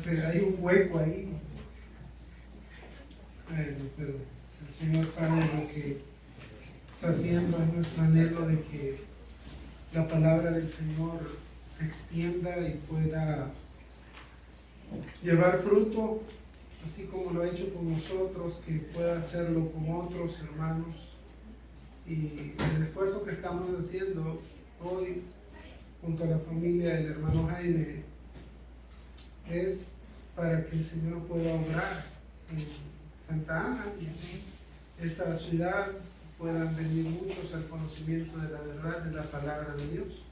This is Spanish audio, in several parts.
hay un hueco ahí. Bueno, pero el Señor sabe lo que está haciendo. Es nuestro anhelo de que la palabra del Señor se extienda y pueda llevar fruto, así como lo ha hecho con nosotros, que pueda hacerlo con otros hermanos. Y el esfuerzo que estamos haciendo hoy junto a la familia del hermano Jaime es para que el Señor pueda obrar en Santa Ana y en esta ciudad puedan venir muchos al conocimiento de la verdad de la palabra de Dios.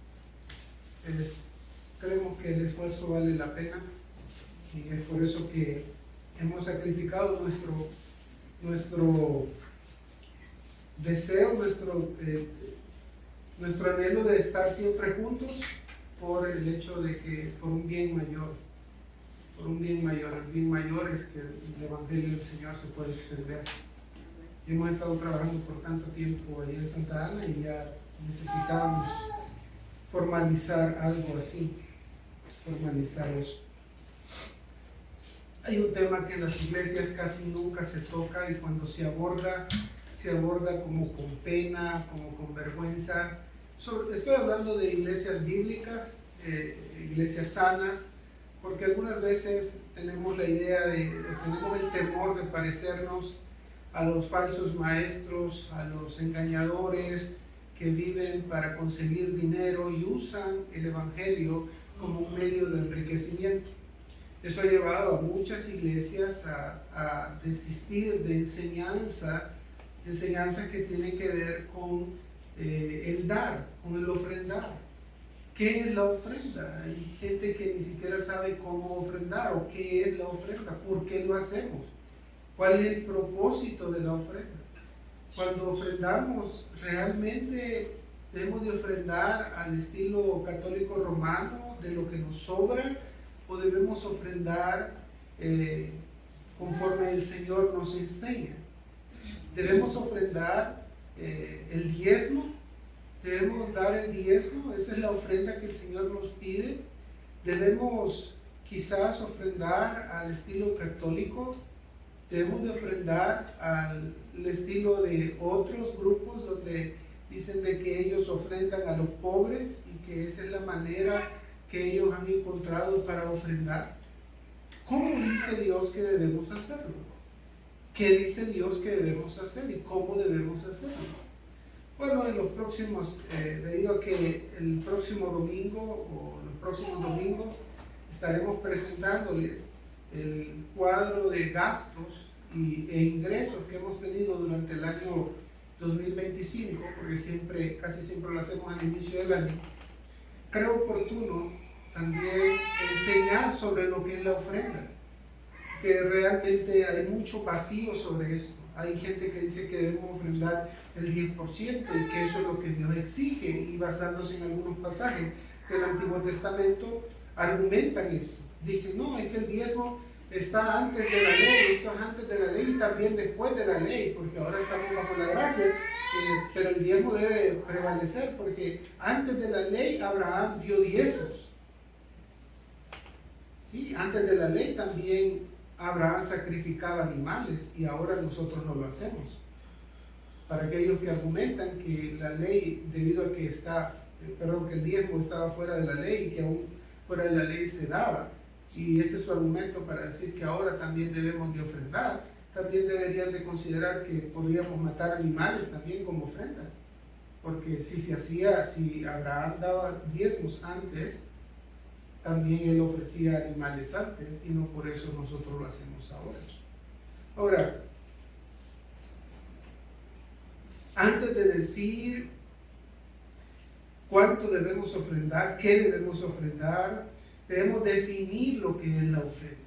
Creemos que el esfuerzo vale la pena y es por eso que hemos sacrificado nuestro deseo, nuestro anhelo de estar siempre juntos por el hecho de que por un bien mayor. El bien mayor es que el Evangelio del Señor se puede extender. Hemos estado trabajando por tanto tiempo allí en Santa Ana y ya necesitamos formalizar algo así, formalizar eso. Hay un tema que en las iglesias casi nunca se toca y cuando se aborda como con pena, como con vergüenza. Estoy hablando de iglesias bíblicas, iglesias sanas, porque algunas veces tenemos la idea tenemos el temor de parecernos a los falsos maestros, a los engañadores que viven para conseguir dinero y usan el evangelio como un medio de enriquecimiento. Eso ha llevado a muchas iglesias a desistir de enseñanzas que tienen que ver con el dar, con el ofrendar. ¿Qué es la ofrenda? Hay gente que ni siquiera sabe cómo ofrendar o qué es la ofrenda, por qué lo hacemos, cuál es el propósito de la ofrenda. Cuando ofrendamos, realmente debemos de ofrendar al estilo católico romano, de lo que nos sobra, o debemos ofrendar conforme el Señor nos enseña. Debemos ofrendar el diezmo. Debemos dar el diezmo, esa es la ofrenda que el Señor nos pide. Debemos quizás ofrendar al estilo católico, debemos de ofrendar al estilo de otros grupos donde dicen de que ellos ofrendan a los pobres y que esa es la manera que ellos han encontrado para ofrendar. ¿Cómo dice Dios que debemos hacerlo? ¿Qué dice Dios que debemos hacer y cómo debemos hacerlo? Bueno, en los próximos, debido a que el próximo domingo o los próximos domingos estaremos presentándoles el cuadro de gastos e ingresos que hemos tenido durante el año 2025, porque casi siempre lo hacemos al inicio del año. Creo oportuno también enseñar sobre lo que es la ofrenda, que realmente hay mucho vacío sobre esto. Hay gente que dice que debemos ofrendar el 10% y que eso es lo que Dios exige, y basándose en algunos pasajes del Antiguo Testamento argumentan esto. Dicen, no, es que el diezmo está antes de la ley, esto es antes de la ley y también después de la ley, porque ahora estamos bajo la gracia, pero el diezmo debe prevalecer, porque antes de la ley Abraham dio diezmos. Sí, antes de la ley también Abraham sacrificaba animales y ahora nosotros no lo hacemos. Para aquellos que argumentan que la ley, debido a que que el diezmo estaba fuera de la ley y que aún fuera de la ley se daba, y ese es su argumento para decir que ahora también debemos de ofrendar, también deberían de considerar que podríamos matar animales también como ofrenda, porque si Abraham daba diezmos antes, también él ofrecía animales antes, y no por eso nosotros lo hacemos ahora. Ahora, antes de decir cuánto debemos ofrendar, qué debemos ofrendar, debemos definir lo que es la ofrenda.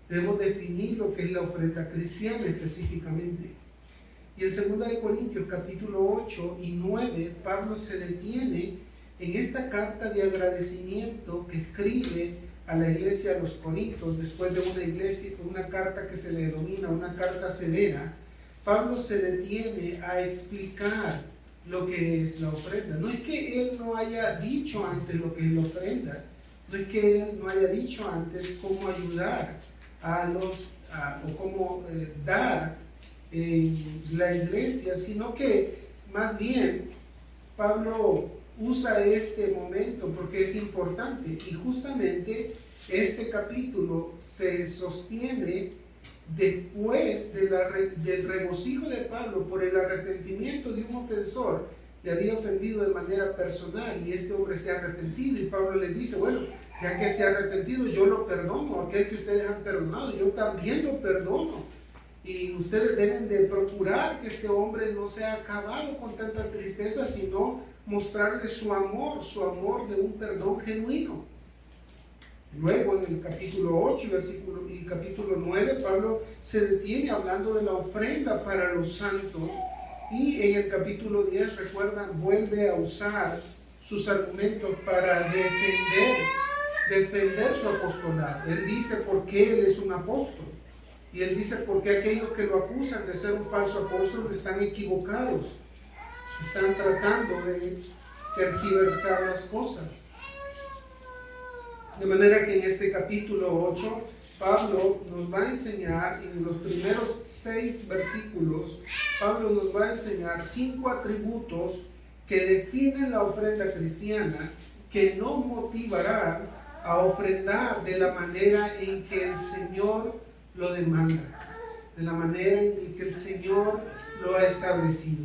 Debemos definir lo que es la ofrenda cristiana específicamente. Y en 2 Corintios capítulo 8 y 9, Pablo se detiene en esta carta de agradecimiento que escribe a la iglesia de los Corintios, después de una carta que se le denomina una carta severa. Pablo se detiene a explicar lo que es la ofrenda. No es que él no haya dicho antes lo que es la ofrenda, No es que Él no haya dicho antes cómo ayudar o cómo dar en la iglesia, sino que más bien Pablo usa este momento porque es importante, y justamente este capítulo se sostiene después del regocijo de Pablo por el arrepentimiento de un ofensor. Le había ofendido de manera personal y este hombre se ha arrepentido, y Pablo le dice, bueno, ya que se ha arrepentido, yo lo perdono. Aquel que ustedes han perdonado, yo también lo perdono, y ustedes deben de procurar que este hombre no sea acabado con tanta tristeza, sino mostrarle su amor de un perdón genuino. Luego en el capítulo 8 y capítulo 9, Pablo se detiene hablando de la ofrenda para los santos, y en el capítulo 10, recuerdan, vuelve a usar sus argumentos para defender su apostolado. Él dice por qué él es un apóstol, y él dice por qué aquellos que lo acusan de ser un falso apóstol están equivocados, están tratando de tergiversar las cosas. De manera que en este capítulo 8, Pablo nos va a enseñar, en los primeros 6 versículos, Pablo nos va a enseñar 5 atributos que definen la ofrenda cristiana, que nos motivarán a ofrendar de la manera en que el Señor lo demanda, de la manera en que el Señor lo ha establecido.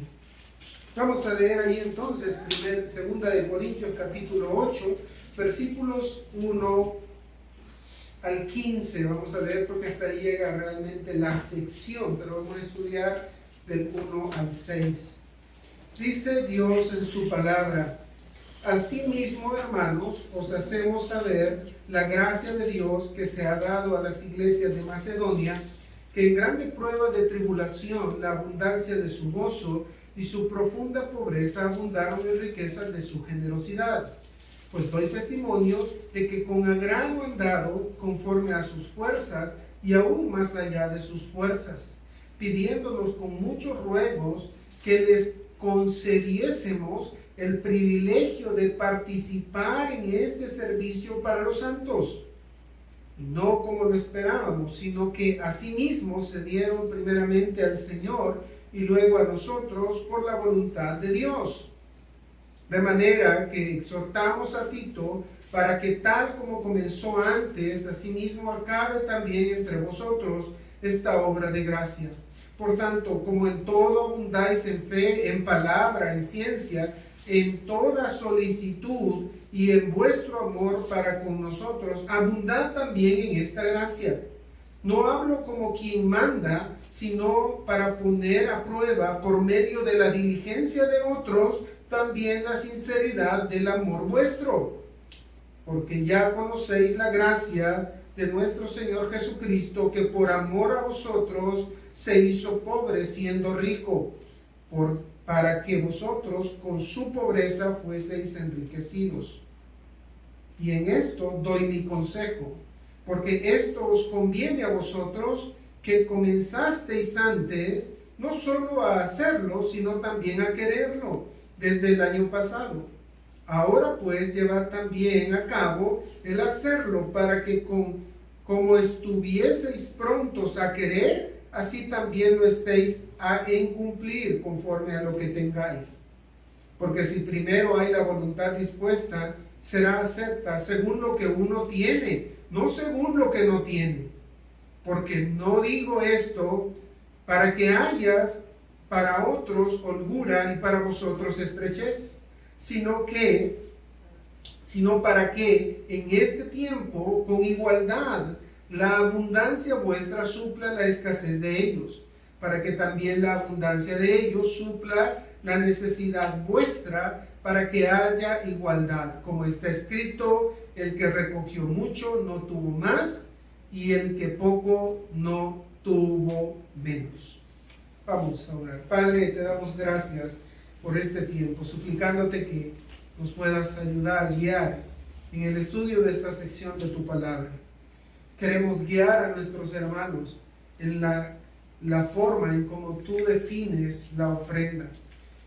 Vamos a leer ahí entonces, 2 Corintios capítulo 8, versículos 1 al 15. Vamos a leer porque hasta ahí llega realmente la sección, pero vamos a estudiar del 1 al 6. Dice Dios en su palabra: asimismo, hermanos, os hacemos saber la gracia de Dios que se ha dado a las iglesias de Macedonia, que en grande prueba de tribulación la abundancia de su gozo y su profunda pobreza abundaron en riquezas de su generosidad. Pues doy testimonio de que con agrado han dado conforme a sus fuerzas y aún más allá de sus fuerzas, pidiéndonos con muchos ruegos que les concediésemos el privilegio de participar en este servicio para los santos. Y no como lo esperábamos, sino que asimismo se dieron primeramente al Señor y luego a nosotros por la voluntad de Dios. De manera que exhortamos a Tito para que tal como comenzó antes, asimismo acabe también entre vosotros esta obra de gracia. Por tanto, como en todo abundáis en fe, en palabra, en ciencia, en toda solicitud y en vuestro amor para con nosotros, abundad también en esta gracia. No hablo como quien manda, sino para poner a prueba por medio de la diligencia de otros también la sinceridad del amor vuestro, porque ya conocéis la gracia de nuestro Señor Jesucristo, que por amor a vosotros se hizo pobre siendo rico, para que vosotros con su pobreza fueseis enriquecidos. Y en esto doy mi consejo, porque esto os conviene a vosotros, que comenzasteis antes, no solo a hacerlo, sino también a quererlo, desde el año pasado. Ahora pues llevad también a cabo el hacerlo, para que como estuvieseis prontos a querer, así también lo estéis en cumplir conforme a lo que tengáis. Porque si primero hay la voluntad dispuesta, será acepta según lo que uno tiene, no según lo que no tiene. Porque no digo esto para que hayas para otros holgura y para vosotros estrechez, sino para que en este tiempo con igualdad la abundancia vuestra supla la escasez de ellos, para que también la abundancia de ellos supla la necesidad vuestra, para que haya igualdad. Como está escrito, el que recogió mucho no tuvo más, y el que poco no tuvo menos. Vamos a orar. Padre, te damos gracias por este tiempo, suplicándote que nos puedas ayudar, guiar en el estudio de esta sección de tu palabra. Queremos guiar a nuestros hermanos en la forma en cómo tú defines la ofrenda.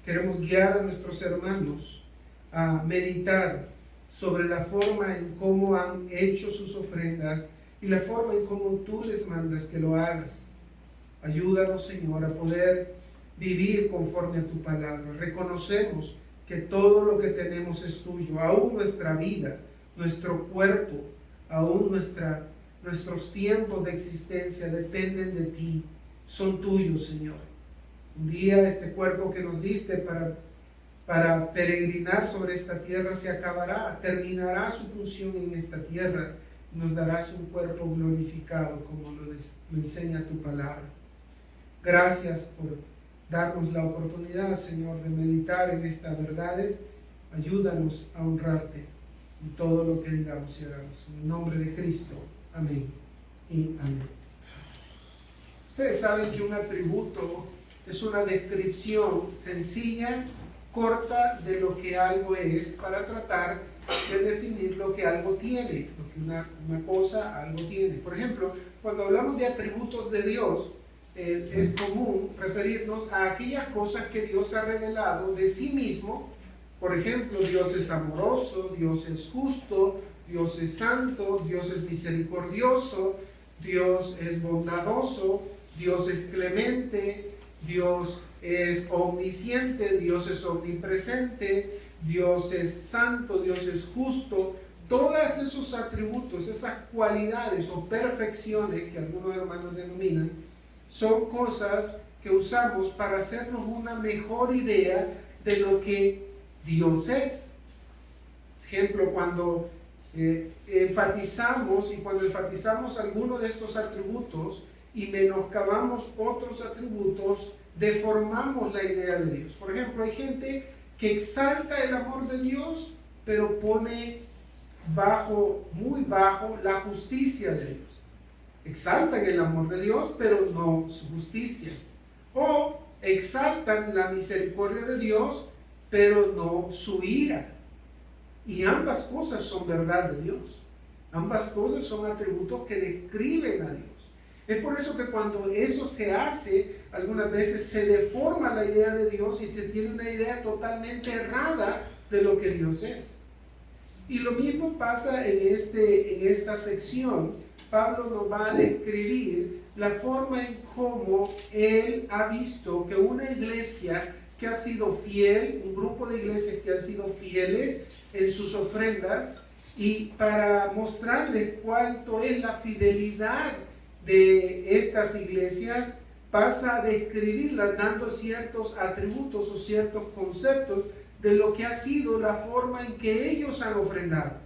Queremos guiar a nuestros hermanos a meditar sobre la forma en cómo han hecho sus ofrendas y la forma en cómo tú les mandas que lo hagas. Ayúdanos, Señor, a poder vivir conforme a tu palabra. Reconocemos que todo lo que tenemos es tuyo, aún nuestra vida, nuestro cuerpo, aún nuestros tiempos de existencia dependen de ti, son tuyos, Señor. Un día este cuerpo que nos diste para peregrinar sobre esta tierra se acabará, terminará su función en esta tierra, nos darás un cuerpo glorificado como lo enseña tu palabra. Gracias por darnos la oportunidad, Señor, de meditar en estas verdades. Ayúdanos a honrarte en todo lo que digamos y hagamos. En el nombre de Cristo. Amén y amén. Ustedes saben que un atributo es una descripción sencilla, corta de lo que algo es, para tratar de definir lo que algo tiene, lo que una cosa algo tiene. Por ejemplo, cuando hablamos de atributos de Dios, es común referirnos a aquellas cosas que Dios ha revelado de sí mismo. Por ejemplo, Dios es amoroso, Dios es justo, Dios es santo, Dios es misericordioso, Dios es bondadoso, Dios es clemente, Dios es omnisciente, Dios es omnipresente, Dios es santo, Dios es justo. Todos esos atributos, esas cualidades o perfecciones que algunos hermanos denominan, son cosas que usamos para hacernos una mejor idea de lo que Dios es. Ejemplo, cuando enfatizamos algunos de estos atributos y menoscabamos otros atributos, deformamos la idea de Dios. Por ejemplo, hay gente que exalta el amor de Dios, pero pone muy bajo la justicia de Dios. Exaltan el amor de Dios, pero no su justicia. O exaltan la misericordia de Dios, pero no su ira. Y ambas cosas son verdad de Dios. Ambas cosas son atributos que describen a Dios. Es por eso que cuando eso se hace, algunas veces se deforma la idea de Dios y se tiene una idea totalmente errada de lo que Dios es. Y lo mismo pasa en esta sección. Pablo nos va a describir la forma en cómo él ha visto que una iglesia que ha sido fiel, un grupo de iglesias que han sido fieles en sus ofrendas, y para mostrarles cuánto es la fidelidad de estas iglesias, pasa a describirlas dando ciertos atributos o ciertos conceptos de lo que ha sido la forma en que ellos han ofrendado.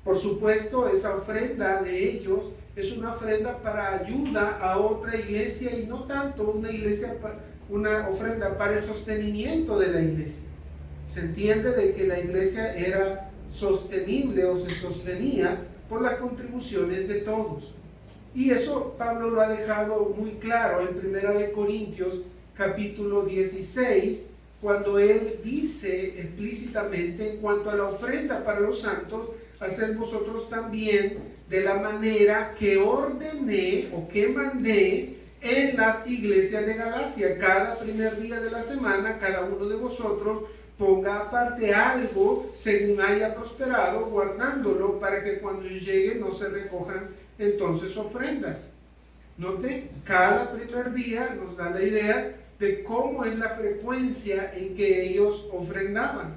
Por supuesto, esa ofrenda de ellos es una ofrenda para ayuda a otra iglesia y no tanto una ofrenda para el sostenimiento de la iglesia. Se entiende de que la iglesia era sostenible o se sostenía por las contribuciones de todos. Y eso Pablo lo ha dejado muy claro en 1 Corintios capítulo 16, cuando él dice explícitamente en cuanto a la ofrenda para los santos, hacer vosotros también de la manera que ordené o que mandé en las iglesias de Galacia. Cada primer día de la semana, cada uno de vosotros ponga aparte algo según haya prosperado, guardándolo para que cuando llegue no se recojan entonces ofrendas. Note, cada primer día nos da la idea de cómo es la frecuencia en que ellos ofrendaban.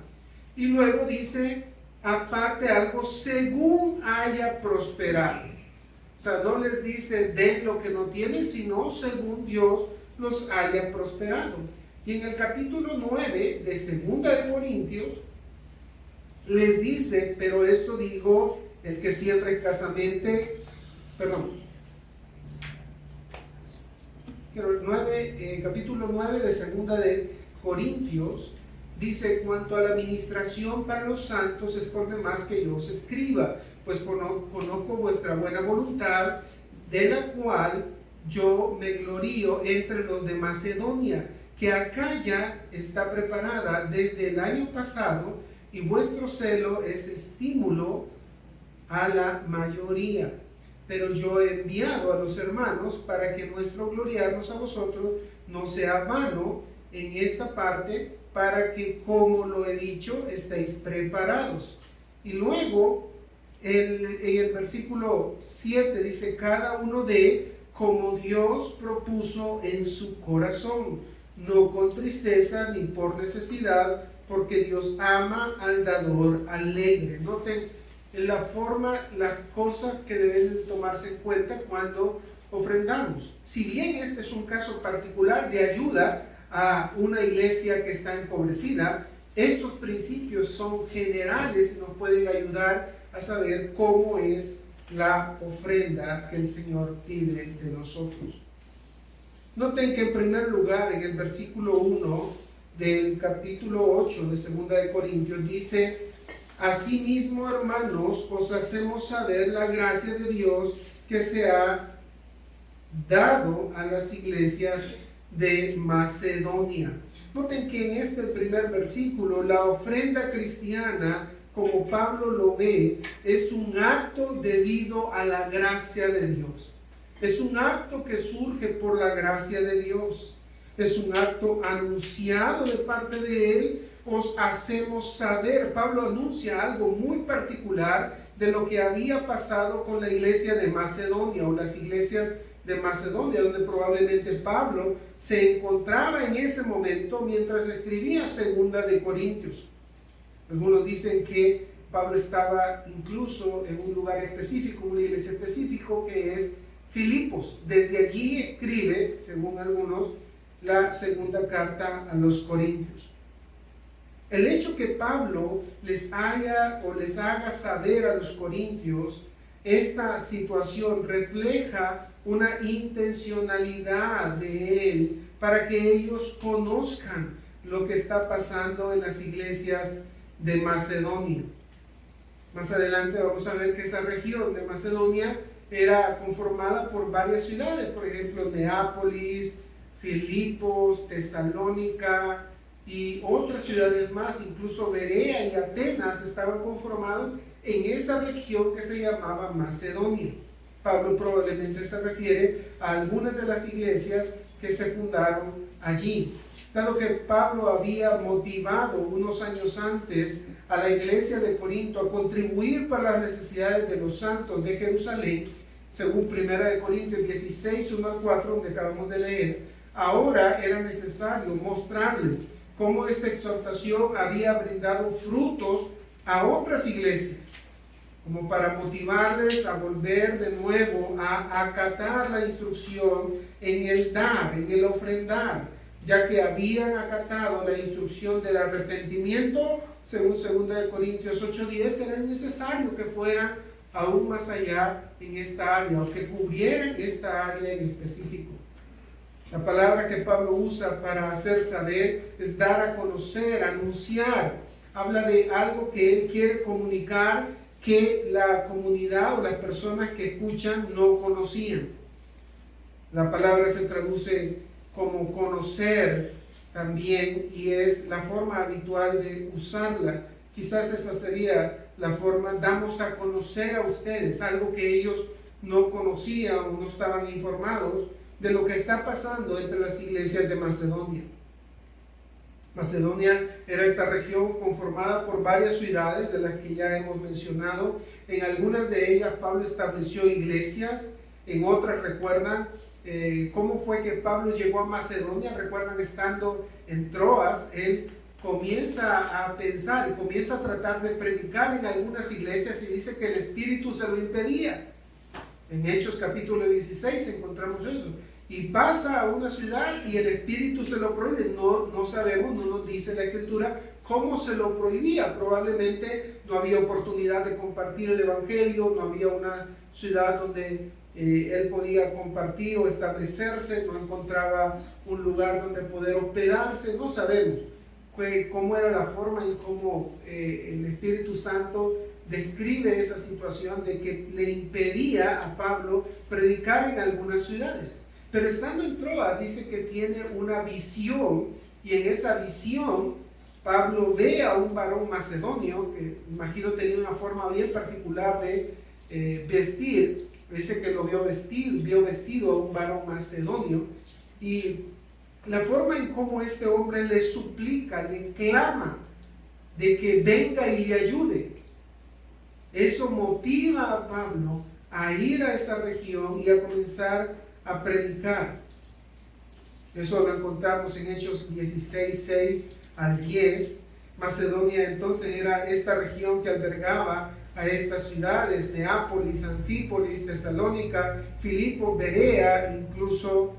Y luego dice, aparte algo según haya prosperado. O sea, no les dice den lo que no tienen, sino según Dios los haya prosperado. Y en el capítulo 9 de 2 de Corintios les dice, pero esto digo, el que siembra escasamente, capítulo 9 de 2 de Corintios, dice, cuanto a la administración para los santos es por demás que yo os escriba, pues conozco vuestra buena voluntad, de la cual yo me glorío entre los de Macedonia, que Acaya está preparada desde el año pasado, y vuestro celo es estímulo a la mayoría. Pero yo he enviado a los hermanos para que nuestro gloriarnos a vosotros no sea vano en esta parte, para que, como lo he dicho, estéis preparados. Y luego en el versículo 7 dice, cada uno dé como Dios propuso en su corazón, no con tristeza ni por necesidad, porque Dios ama al dador alegre. Noten en la forma, las cosas que deben tomarse en cuenta cuando ofrendamos. Si bien este es un caso particular de ayuda a una iglesia que está empobrecida, estos principios son generales y nos pueden ayudar a saber cómo es la ofrenda que el Señor pide de nosotros. Noten que en primer lugar, en el versículo 1 del capítulo 8 de 2 de Corintios dice, asimismo, hermanos, os hacemos saber la gracia de Dios que se ha dado a las iglesias de Macedonia. Noten que en este primer versículo la ofrenda cristiana, como Pablo lo ve, es un acto debido a la gracia de Dios. Es un acto que surge por la gracia de Dios. Es un acto anunciado de parte de Él. Os hacemos saber. Pablo anuncia algo muy particular de lo que había pasado con la iglesia de Macedonia o las iglesias de Macedonia, donde probablemente Pablo se encontraba en ese momento mientras escribía 2 de Corintios. Algunos dicen que Pablo estaba incluso en un lugar específico, una iglesia específica que es Filipos. Desde allí escribe, según algunos, la segunda carta a los Corintios. El hecho que Pablo les haga saber a los corintios esta situación refleja una intencionalidad de él para que ellos conozcan lo que está pasando en las iglesias de Macedonia. Más adelante vamos a ver que esa región de Macedonia era conformada por varias ciudades, por ejemplo, Neápolis, Filipos, Tesalónica y otras ciudades más, incluso Berea y Atenas estaban conformados en esa región que se llamaba Macedonia. Pablo probablemente se refiere a algunas de las iglesias que se fundaron allí. Dado que Pablo había motivado unos años antes a la iglesia de Corinto a contribuir para las necesidades de los santos de Jerusalén, según 1 Corintios 16, 1 al 4, donde acabamos de leer, ahora era necesario mostrarles cómo esta exhortación había brindado frutos a otras iglesias, como para motivarles a volver de nuevo a acatar la instrucción en el dar, en el ofrendar, ya que habían acatado la instrucción del arrepentimiento, según 2 Corintios 8:10, era necesario que fueran aún más allá en esta área, o que cubrieran esta área en específico. La palabra que Pablo usa para hacer saber es dar a conocer, anunciar. Habla de algo que él quiere comunicar que la comunidad o las personas que escuchan no conocían. La palabra se traduce como conocer también y es la forma habitual de usarla. Quizás esa sería la forma, damos a conocer a ustedes algo que ellos no conocían o no estaban informados de lo que está pasando entre las iglesias de Macedonia. Macedonia era esta región conformada por varias ciudades de las que ya hemos mencionado. En algunas de ellas Pablo estableció iglesias, en otras recuerdan cómo fue que Pablo llegó a Macedonia. Recuerdan, estando en Troas, él comienza a pensar y comienza a tratar de predicar en algunas iglesias y dice que el Espíritu se lo impedía. En Hechos capítulo 16 encontramos eso. Y pasa a una ciudad y el Espíritu se lo prohíbe. No sabemos, no nos dice la Escritura cómo se lo prohibía. Probablemente no había oportunidad de compartir el Evangelio, no había una ciudad donde él podía compartir o establecerse, no encontraba un lugar donde poder hospedarse. No sabemos cómo era la forma y cómo el Espíritu Santo describe esa situación de que le impedía a Pablo predicar en algunas ciudades. Pero estando en Troas dice que tiene una visión, y en esa visión Pablo ve a un varón macedonio que imagino tenía una forma bien particular de vestir. Dice que lo vio vestido a un varón macedonio, y la forma en cómo este hombre le suplica, le clama de que venga y le ayude. Eso motiva a Pablo a ir a esa región y a comenzar a predicar. Eso lo encontramos en Hechos 16, 6 al 10. Macedonia entonces era esta región que albergaba a estas ciudades: Neápolis, Anfípolis, Tesalónica, Filipo, Berea, incluso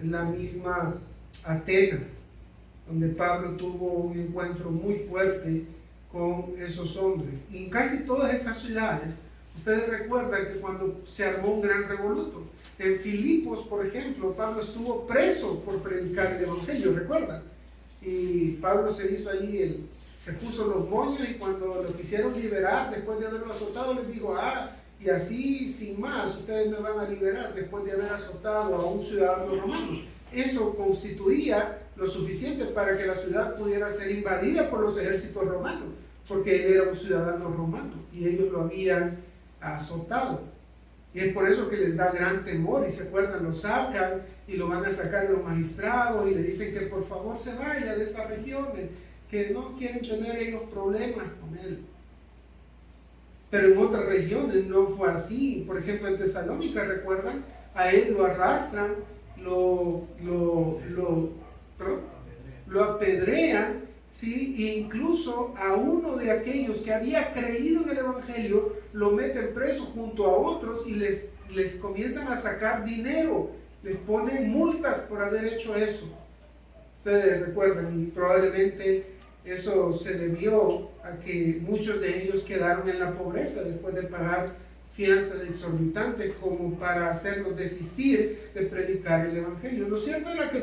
en la misma Atenas, donde Pablo tuvo un encuentro muy fuerte con esos hombres. Y en casi todas estas ciudades, ustedes recuerdan que cuando se armó un gran revoluto, en Filipos, por ejemplo, Pablo estuvo preso por predicar el evangelio, ¿recuerdan? Y Pablo se hizo allí se puso los moños, y cuando lo quisieron liberar después de haberlo azotado, les dijo: y así sin más ustedes me van a liberar después de haber azotado a un ciudadano romano. Eso constituía lo suficiente para que la ciudad pudiera ser invadida por los ejércitos romanos, porque él era un ciudadano romano y ellos lo habían azotado. Y es por eso que les da gran temor, y se acuerdan, lo sacan y lo van a sacar los magistrados y le dicen que por favor se vaya de esas regiones, que no quieren tener ellos problemas con él. Pero en otras regiones no fue así. Por ejemplo, en Tesalónica, ¿recuerdan? A él lo arrastran, lo apedrean, ¿sí? E incluso a uno de aquellos que había creído en el evangelio lo meten preso junto a otros y les comienzan a sacar dinero, les ponen multas por haber hecho eso. Ustedes recuerdan, y probablemente eso se debió a que muchos de ellos quedaron en la pobreza después de pagar fianzas exorbitantes como para hacerlos desistir de predicar el evangelio. Lo cierto era que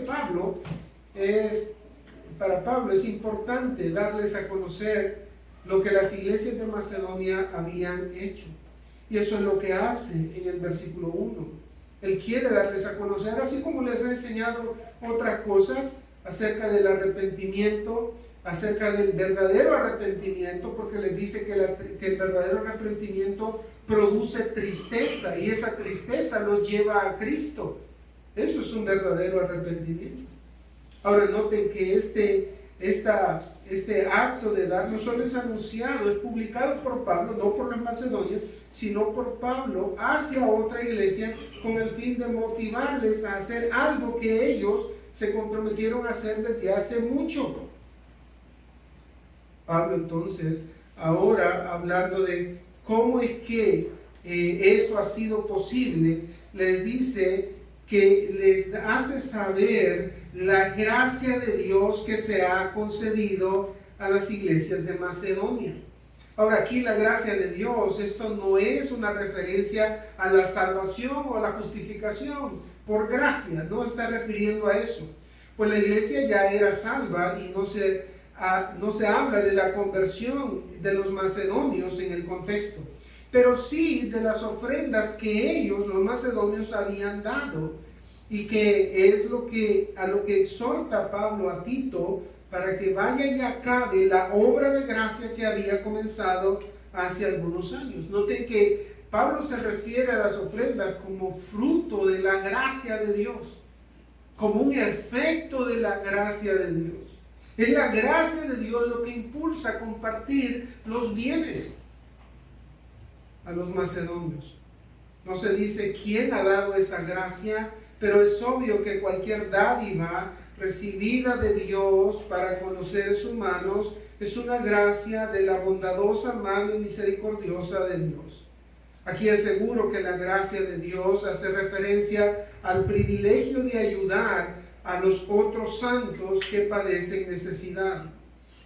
para Pablo es importante darles a conocer lo que las iglesias de Macedonia habían hecho. Y eso es lo que hace en el versículo 1. Él quiere darles a conocer, así como les ha enseñado otras cosas acerca del arrepentimiento, acerca del verdadero arrepentimiento, porque les dice que el verdadero arrepentimiento produce tristeza, y esa tristeza los lleva a Cristo. Eso es un verdadero arrepentimiento. Ahora noten que este acto de dar no solo es anunciado, es publicado por Pablo, no por los macedonios, sino por Pablo hacia otra iglesia, con el fin de motivarles a hacer algo que ellos se comprometieron a hacer desde hace mucho. Pablo entonces, ahora hablando de cómo es que esto ha sido posible, les dice que les hace saber la gracia de Dios que se ha concedido a las iglesias de Macedonia. Ahora, aquí la gracia de Dios, esto no es una referencia a la salvación o a la justificación por gracia, no está refiriendo a eso. Pues la iglesia ya era salva y no se habla de la conversión de los macedonios en el contexto, pero sí de las ofrendas que ellos, los macedonios, habían dado, y que es a lo que exhorta Pablo a Tito para que vaya y acabe la obra de gracia que había comenzado hace algunos años. Noten que Pablo se refiere a las ofrendas como fruto de la gracia de Dios, como un efecto de la gracia de Dios. Es la gracia de Dios lo que impulsa a compartir los bienes a los macedonios. No se dice quién ha dado esa gracia, pero es obvio que cualquier dádiva recibida de Dios para con los seres humanos es una gracia de la bondadosa mano y misericordiosa de Dios. Aquí es seguro que la gracia de Dios hace referencia al privilegio de ayudar a los otros santos que padecen necesidad.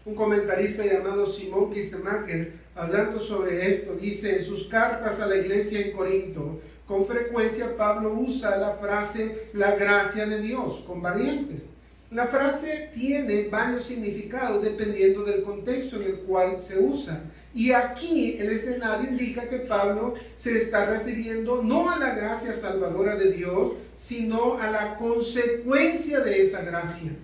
Un comentarista llamado Simón Kistemaker, hablando sobre esto, dice: en sus cartas a la iglesia en Corinto, con frecuencia Pablo usa la frase la gracia de Dios, con variantes. La frase tiene varios significados dependiendo del contexto en el cual se usa. Y aquí el escenario indica que Pablo se está refiriendo no a la gracia salvadora de Dios, sino a la consecuencia de esa gracia.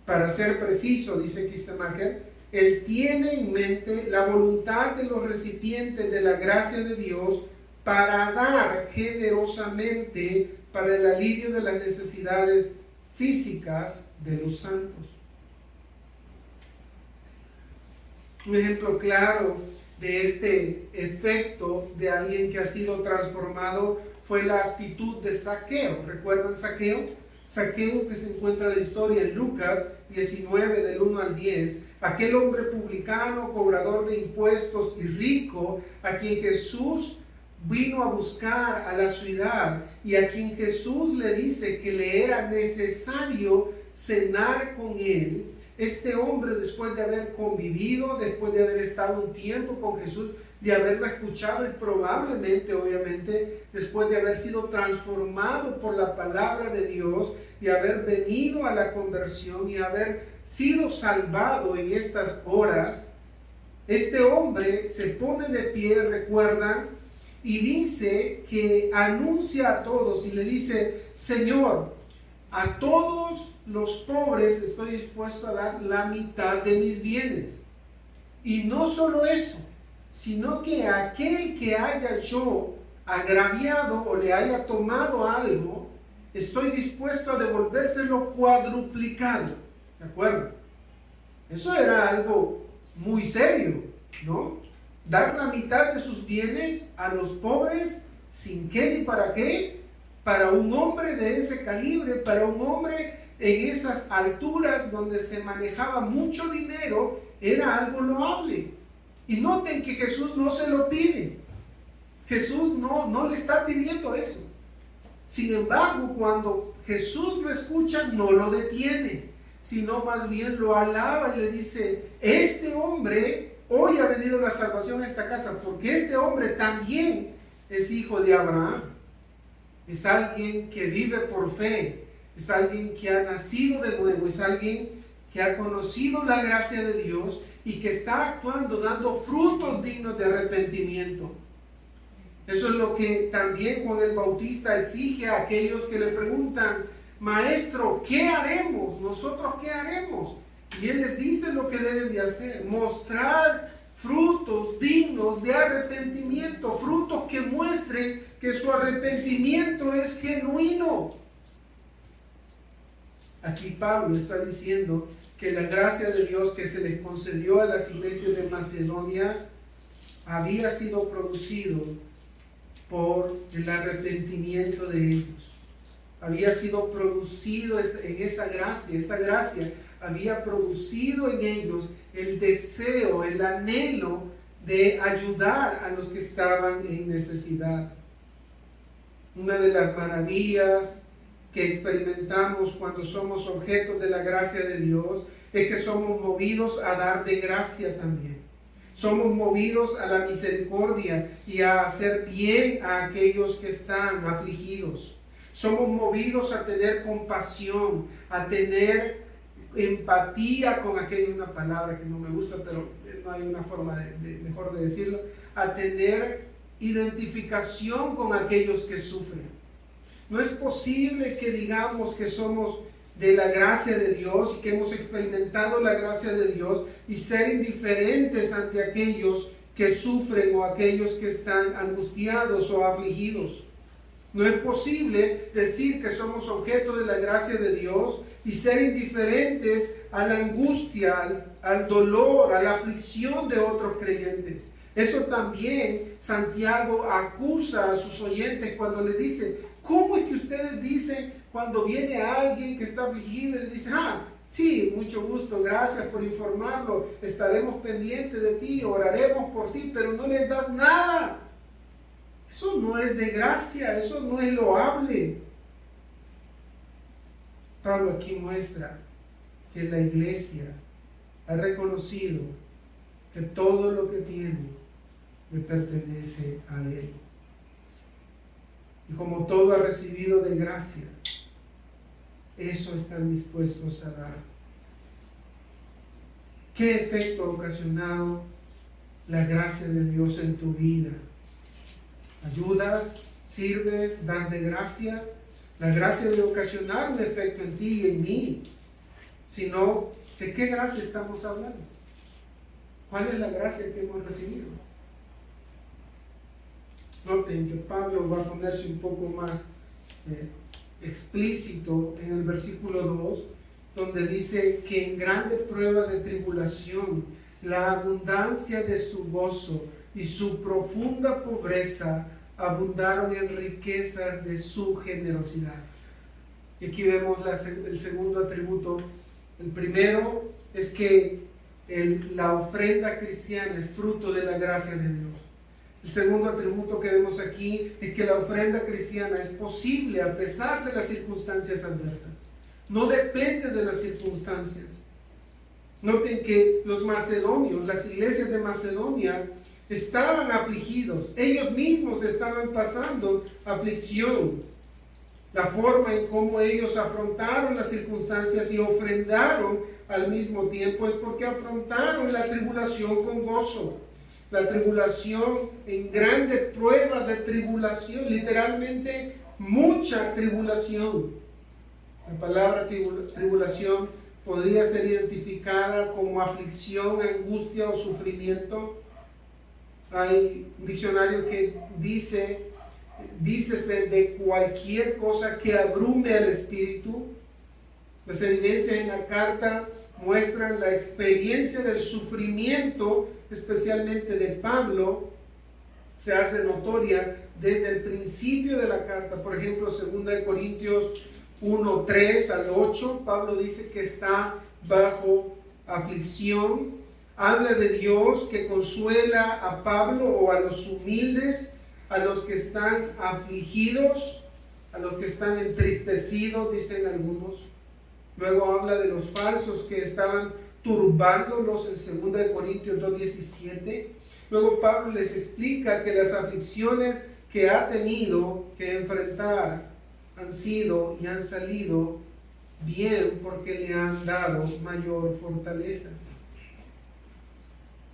Para ser preciso, dice Kistemaker, él tiene en mente la voluntad de los recipientes de la gracia de Dios para dar generosamente para el alivio de las necesidades físicas de los santos. Un ejemplo claro de este efecto de alguien que ha sido transformado fue la actitud de Zaqueo. ¿Recuerdan Zaqueo? Zaqueo, que se encuentra en la historia en Lucas 19 del 1 al 10, aquel hombre publicano, cobrador de impuestos y rico, a quien Jesús vino a buscar a la ciudad y a quien Jesús le dice que le era necesario cenar con él. Este hombre, después de haber convivido, después de haber estado un tiempo con Jesús, de haberlo escuchado y probablemente, obviamente, después de haber sido transformado por la palabra de Dios y haber venido a la conversión y haber sido salvado en estas horas, este hombre se pone de pie, recuerdan, y dice que anuncia a todos y le dice: Señor, a todos los pobres estoy dispuesto a dar la mitad de mis bienes. Y no solo eso, sino que aquel que haya yo agraviado o le haya tomado algo, estoy dispuesto a devolvérselo cuadruplicado. ¿Se acuerdan? Eso era algo muy serio, ¿no? Dar la mitad de sus bienes a los pobres, sin qué ni para qué, para un hombre de ese calibre, para un hombre en esas alturas donde se manejaba mucho dinero, era algo loable. Y noten que Jesús no se lo pide. Jesús no le está pidiendo eso. Sin embargo, cuando Jesús lo escucha, no lo detiene, sino más bien lo alaba y le dice: este hombre, hoy ha venido la salvación a esta casa, porque este hombre también es hijo de Abraham. Es alguien que vive por fe, es alguien que ha nacido de nuevo, es alguien que ha conocido la gracia de Dios y que está actuando, dando frutos dignos de arrepentimiento. Eso es lo que también Juan el Bautista exige a aquellos que le preguntan: Maestro, ¿qué haremos? ¿Nosotros qué haremos? Y él les dice lo que deben de hacer: mostrar frutos dignos de arrepentimiento, frutos que muestren que su arrepentimiento es genuino. Aquí Pablo está diciendo que la gracia de Dios que se les concedió a las iglesias de Macedonia había sido producido por el arrepentimiento de ellos. Había sido producido en esa gracia había producido en ellos el deseo, el anhelo de ayudar a los que estaban en necesidad. Una de las maravillas que experimentamos cuando somos objetos de la gracia de Dios es que somos movidos a dar de gracia también. Somos movidos a la misericordia y a hacer bien a aquellos que están afligidos. Somos movidos a tener compasión, a tener empatía con aquellos, una palabra que no me gusta, pero no hay una forma mejor de decirlo, a tener identificación con aquellos que sufren. No es posible que digamos que somos de la gracia de Dios y que hemos experimentado la gracia de Dios y ser indiferentes ante aquellos que sufren o aquellos que están angustiados o afligidos. No es posible decir que somos objeto de la gracia de Dios y ser indiferentes a la angustia, al dolor, a la aflicción de otros creyentes. Eso también Santiago acusa a sus oyentes cuando le dice: ¿cómo es que ustedes dicen cuando viene alguien que está afligido y le dice: sí, mucho gusto, gracias por informarlo, estaremos pendientes de ti, oraremos por ti, pero no les das nada? Eso no es de gracia, eso no es loable. Pablo aquí muestra que la iglesia ha reconocido que todo lo que tiene le pertenece a él. Y como todo ha recibido de gracia, eso están dispuestos a dar. ¿Qué efecto ha ocasionado la gracia de Dios en tu vida? ¿Ayudas? ¿Sirves? ¿Das de gracia? La gracia debe ocasionar un efecto en ti y en mí. Sino, ¿de qué gracia estamos hablando? ¿Cuál es la gracia que hemos recibido? Noten que Pablo va a ponerse un poco más explícito en el versículo 2, donde dice que en grande prueba de tribulación la abundancia de su gozo y su profunda pobreza abundaron en riquezas de su generosidad. Y aquí vemos el segundo atributo. El primero es que la ofrenda cristiana es fruto de la gracia de Dios. El segundo atributo que vemos aquí es que la ofrenda cristiana es posible a pesar de las circunstancias adversas. No depende de las circunstancias. Noten que los macedonios, las iglesias de Macedonia, estaban afligidos. Ellos mismos estaban pasando aflicción. La forma en cómo ellos afrontaron las circunstancias y ofrendaron al mismo tiempo es porque afrontaron la tribulación con gozo. La tribulación en grande prueba de tribulación, literalmente mucha tribulación. La palabra tribulación podría ser identificada como aflicción, angustia o sufrimiento. Hay un diccionario que dícese de cualquier cosa que abrume al espíritu. Las evidencias en la carta muestran la experiencia del sufrimiento, especialmente de Pablo, se hace notoria desde el principio de la carta. Por ejemplo, 2 Corintios 1:3 al 8, Pablo dice que está bajo aflicción. Habla de Dios que consuela a Pablo o a los humildes, a los que están afligidos, a los que están entristecidos, dicen algunos. Luego habla de los falsos que estaban turbándolos en 2 Corintios 2:17. Luego Pablo les explica que las aflicciones que ha tenido que enfrentar han sido y han salido bien porque le han dado mayor fortaleza.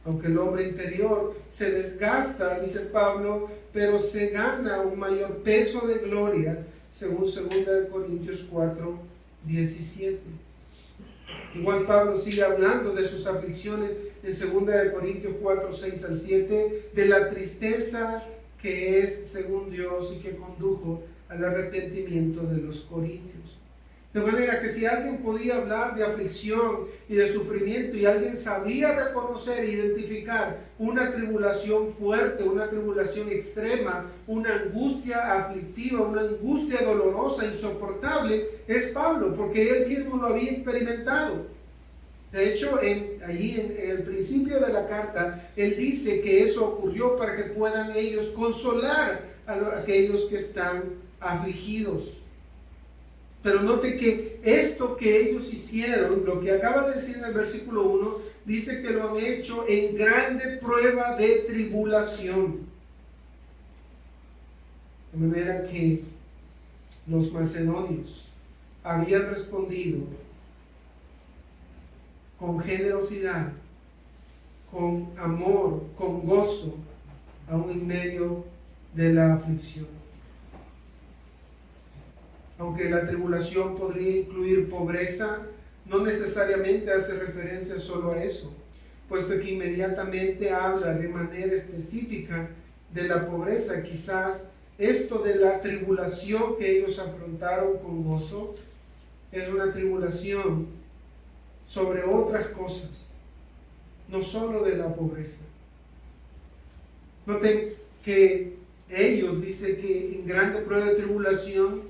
Aunque el hombre interior se desgasta, dice Pablo, pero se gana un mayor peso de gloria, según 2 Corintios 4:17. Igual Pablo sigue hablando de sus aflicciones en 2 Corintios 4:6 al 7, de la tristeza que es según Dios y que condujo al arrepentimiento de los corintios. De manera que si alguien podía hablar de aflicción y de sufrimiento y alguien sabía reconocer e identificar una tribulación fuerte, una tribulación extrema, una angustia aflictiva, una angustia dolorosa, insoportable, es Pablo, porque él mismo lo había experimentado. De hecho, allí en el principio de la carta, él dice que eso ocurrió para que puedan ellos consolar a aquellos que están afligidos. Pero note que esto que ellos hicieron, lo que acaba de decir en el versículo 1, dice que lo han hecho en grande prueba de tribulación. De manera que los macedonios habían respondido con generosidad, con amor, con gozo, aún en medio de la aflicción. Aunque la tribulación podría incluir pobreza, no necesariamente hace referencia solo a eso, puesto que inmediatamente habla de manera específica de la pobreza. Quizás esto de la tribulación que ellos afrontaron con gozo es una tribulación sobre otras cosas, no solo de la pobreza. Noten que ellos dicen que en grande prueba de tribulación,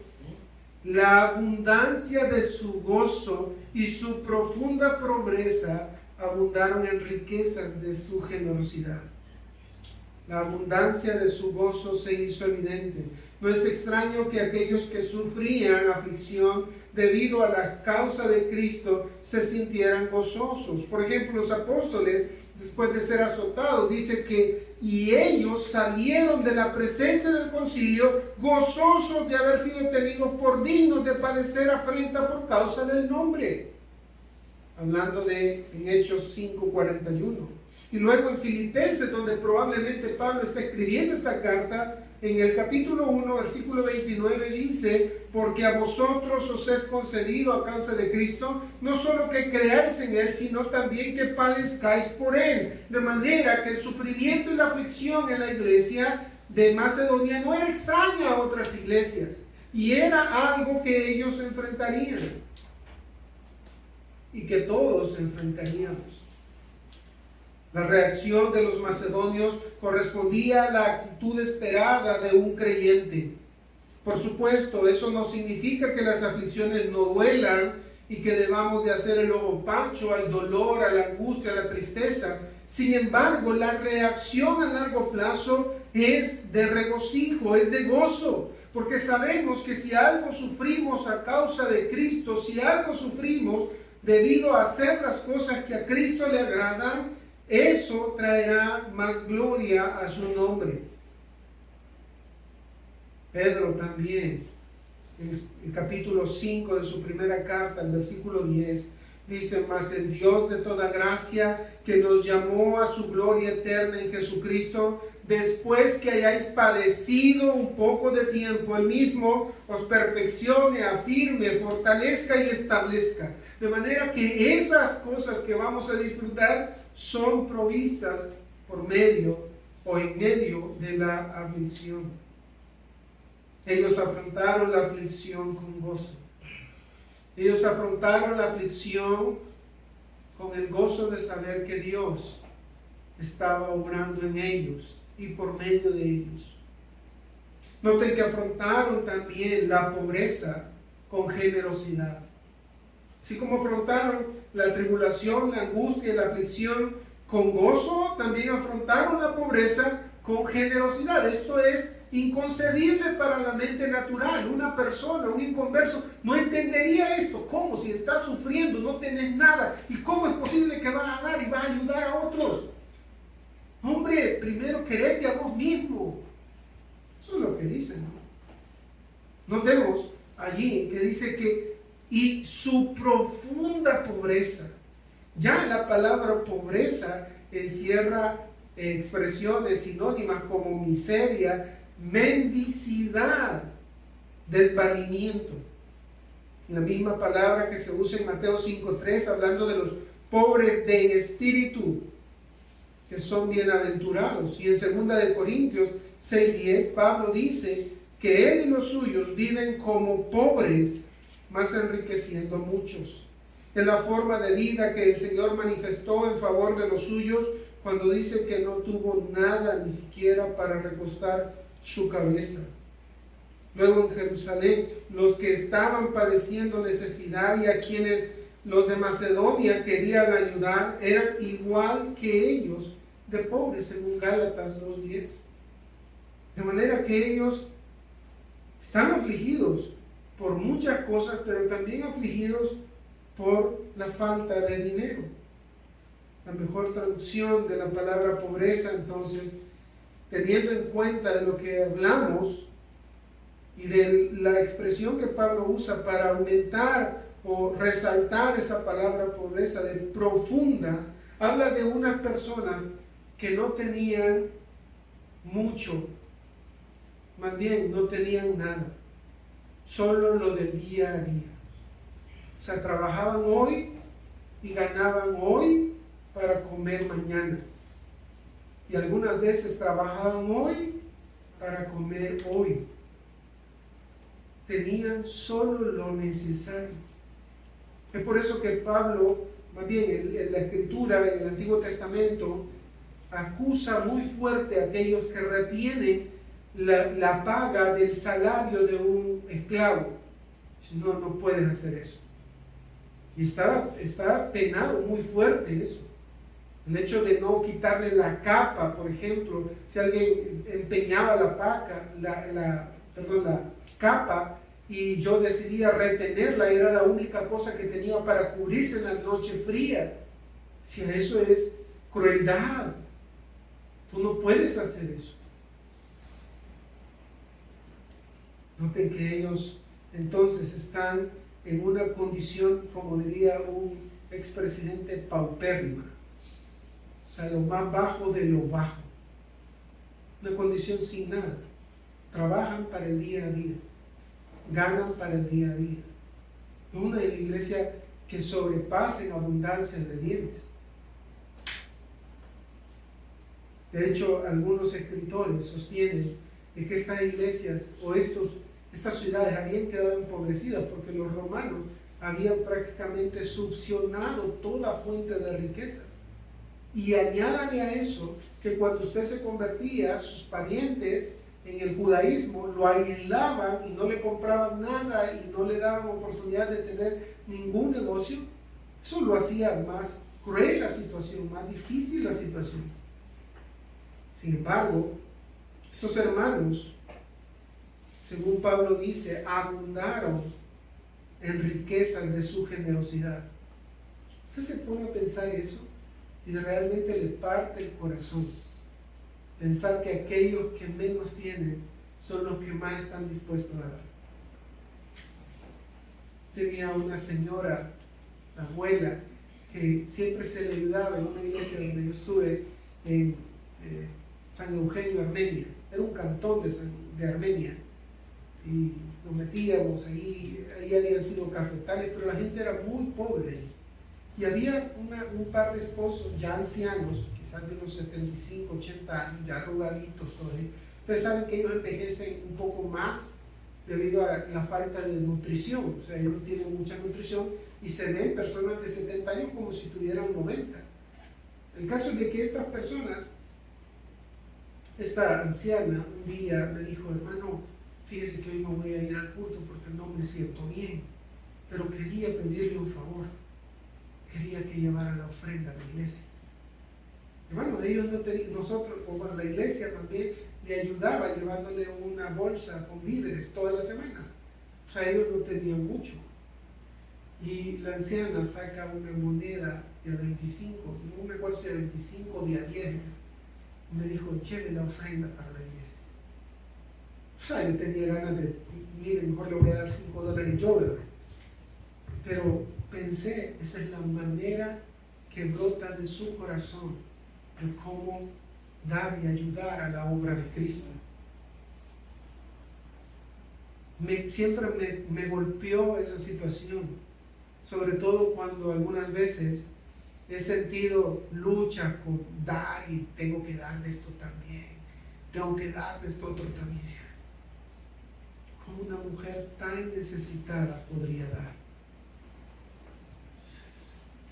la abundancia de su gozo y su profunda pobreza abundaron en riquezas de su generosidad. La abundancia de su gozo se hizo evidente. No es extraño que aquellos que sufrían aflicción debido a la causa de Cristo se sintieran gozosos. Por ejemplo, los apóstoles, después de ser azotados, dice que y ellos salieron de la presencia del concilio gozosos de haber sido tenidos por dignos de padecer afrenta por causa del nombre. Hablando en Hechos 5:41. Y luego en Filipenses, donde probablemente Pablo está escribiendo esta carta, en el capítulo 1, versículo 29 dice: porque a vosotros os es concedido a causa de Cristo, no solo que creáis en Él, sino también que padezcáis por Él. De manera que el sufrimiento y la aflicción en la iglesia de Macedonia no era extraña a otras iglesias, y era algo que ellos enfrentarían, y que todos enfrentaríamos. La reacción de los macedonios correspondía a la actitud esperada de un creyente. Por supuesto, eso no significa que las aflicciones no duelan y que debamos de hacer el ojo pacho al dolor, a la angustia, a la tristeza. Sin embargo, la reacción a largo plazo es de regocijo, es de gozo, porque sabemos que si algo sufrimos a causa de Cristo, si algo sufrimos debido a hacer las cosas que a Cristo le agradan, eso traerá más gloria a su nombre. Pedro también, en el capítulo 5 de su primera carta, el versículo 10, dice: mas el Dios de toda gracia, que nos llamó a su gloria eterna en Jesucristo, después que hayáis padecido un poco de tiempo, Él mismo os perfeccione, afirme, fortalezca y establezca. De manera que esas cosas que vamos a disfrutar son provistas por medio o en medio de la aflicción. Ellos afrontaron la aflicción con gozo. Ellos afrontaron la aflicción con el gozo de saber que Dios estaba obrando en ellos y por medio de ellos. Noten que afrontaron también la pobreza con generosidad. Así como afrontaron la tribulación, la angustia y la aflicción con gozo, también afrontaron la pobreza con generosidad. Esto es inconcebible para la mente natural. Una persona, un inconverso, no entendería esto. ¿Cómo? Si estás sufriendo, no tenés nada. ¿Y cómo es posible que vas a dar y vas a ayudar a otros? Hombre, primero quererte a vos mismo. Eso es lo que dicen, ¿no? Nos vemos allí que dice que y su profunda pobreza. Ya la palabra pobreza encierra expresiones sinónimas como miseria, mendicidad, desvalimiento. La misma palabra que se usa en Mateo 5:3, hablando de los pobres de espíritu, que son bienaventurados. Y en 2 Corintios 6:10, Pablo dice que él y los suyos viven como pobres, más enriqueciendo a muchos. Es la forma de vida que el Señor manifestó en favor de los suyos cuando dice que no tuvo nada ni siquiera para recostar su cabeza. Luego en Jerusalén, los que estaban padeciendo necesidad y a quienes los de Macedonia querían ayudar eran igual que ellos de pobres, según Gálatas 2:10. De manera que ellos están afligidos por muchas cosas, pero también afligidos por la falta de dinero. La mejor traducción de la palabra pobreza, entonces, teniendo en cuenta de lo que hablamos y de la expresión que Pablo usa para aumentar o resaltar esa palabra pobreza de profunda, habla de unas personas que no tenían mucho, más bien no tenían nada, solo lo del día a día. O sea, trabajaban hoy y ganaban hoy para comer mañana. Y algunas veces trabajaban hoy para comer hoy. Tenían solo lo necesario. Es por eso que Pablo, más bien en la Escritura, en el Antiguo Testamento, acusa muy fuerte a aquellos que retienen la paga del salario de un esclavo. No, no puedes hacer eso. Y está penado muy fuerte eso. El hecho de no quitarle la capa, por ejemplo, si alguien empeñaba la capa y yo decidía retenerla, era la única cosa que tenía para cubrirse en la noche fría. Si eso es crueldad, tú no puedes hacer eso. Noten que ellos entonces están en una condición, como diría un expresidente, paupérrima. O sea, lo más bajo de lo bajo. Una condición sin nada. Trabajan para el día a día. Ganan para el día a día. Una iglesia que sobrepasa en abundancia de bienes. De hecho, algunos escritores sostienen de que estas iglesias o estas ciudades habían quedado empobrecidas porque los romanos habían prácticamente succionado toda fuente de riqueza. Y añádale a eso que cuando usted se convertía, sus parientes en el judaísmo lo aislaban y no le compraban nada y no le daban oportunidad de tener ningún negocio. Eso lo hacía más cruel la situación, más difícil la situación. Sin embargo, estos hermanos, según Pablo dice, abundaron en riquezas de su generosidad. Usted se pone a pensar eso y realmente le parte el corazón pensar que aquellos que menos tienen son los que más están dispuestos a dar. Tenía una señora, la abuela, que siempre se le ayudaba en una iglesia donde yo estuve en San Eugenio, Armenia. Era un cantón de Armenia y nos metíamos ahí habían sido cafetales, pero la gente era muy pobre. Y había un par de esposos ya ancianos, quizás de unos 75, 80 años, ya arrugaditos todavía. Ustedes saben que ellos envejecen un poco más debido a la falta de nutrición. O sea, ellos no tienen mucha nutrición y se ven personas de 70 años como si tuvieran 90. El caso es de que estas personas, esta anciana un día me dijo: hermano, fíjese que hoy no voy a ir al culto porque no me siento bien, pero quería pedirle un favor. Quería que llevara la ofrenda a la iglesia. Hermano, ellos no tenían, nosotros, o bueno, la iglesia también le ayudaba llevándole una bolsa con víveres todas las semanas. O sea, ellos no tenían mucho. Y la anciana saca una moneda de 25, no me acuerdo si de 25 o de a 10. Y me dijo: écheme la ofrenda para la iglesia. O sea, yo tenía ganas de, mire, mejor le voy a dar $5 yo, ¿verdad? Pero pensé, esa es la manera que brota de su corazón de cómo dar y ayudar a la obra de Cristo. Siempre me golpeó esa situación, sobre todo cuando algunas veces he sentido lucha con dar y tengo que dar de esto también, tengo que dar de esto otro también. ¿Cómo una mujer tan necesitada podría dar?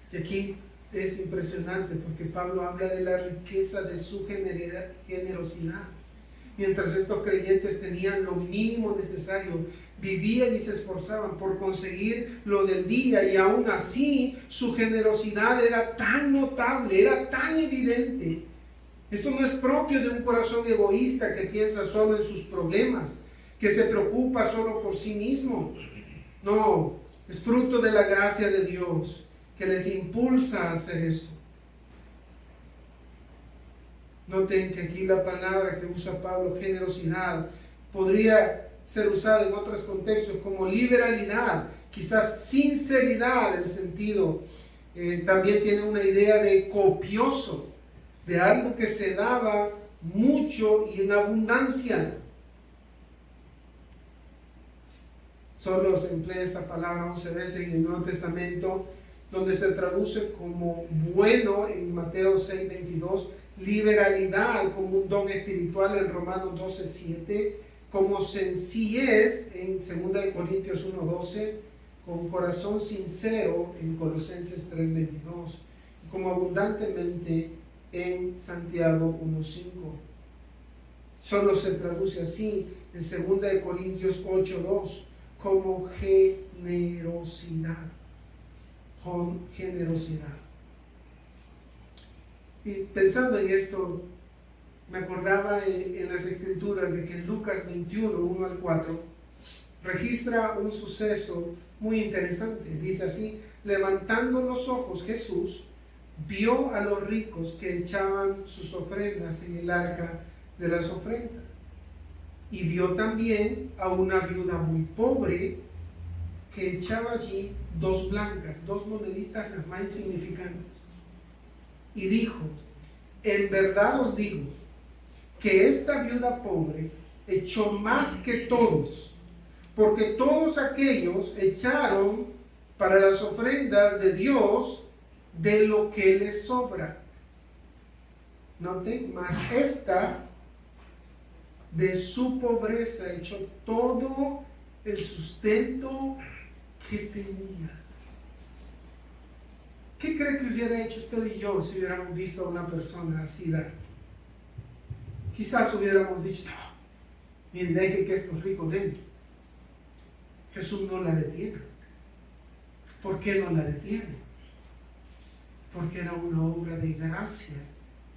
Y aquí es impresionante porque Pablo habla de la riqueza de su generosidad. Mientras estos creyentes tenían lo mínimo necesario, vivían y se esforzaban por conseguir lo del día, y aún así su generosidad era tan notable, era tan evidente. Esto no es propio de un corazón egoísta que piensa solo en sus problemas, que se preocupa solo por sí mismo. No, es fruto de la gracia de Dios que les impulsa a hacer eso. Noten que aquí la palabra que usa Pablo, generosidad, podría ser usada en otros contextos como liberalidad, quizás sinceridad. El sentido también tiene una idea de copioso, de algo que se daba mucho y en abundancia. Solo se emplea esta palabra 11 veces en el Nuevo Testamento, donde se traduce como bueno en Mateo 6:22, liberalidad como un don espiritual en Romanos 12:7, como sencillez en 2 Corintios 1:12, con corazón sincero en Colosenses 3:22, como abundantemente en Santiago 1:5. Solo se traduce así en 2 Corintios 8:2, como generosidad. Con generosidad. Y pensando en esto, me acordaba en las escrituras de que en Lucas 21, 1 al 4, registra un suceso muy interesante. Dice así: levantando los ojos, Jesús vio a los ricos que echaban sus ofrendas en el arca de las ofrendas, y vio también a una viuda muy pobre que echaba allí 2 blancas, 2 moneditas, las más insignificantes. Y dijo: en verdad os digo que esta viuda pobre echó más que todos, porque todos aquellos echaron para las ofrendas de Dios de lo que les sobra. Noten, más esta de su pobreza echó todo el sustento que tenía. ¿Qué cree que hubiera hecho usted y yo si hubiéramos visto a una persona así dar? Quizás hubiéramos dicho, no, miren, deje que estos ricos den. Jesús no la detiene. ¿Por qué no la detiene? Porque era una obra de gracia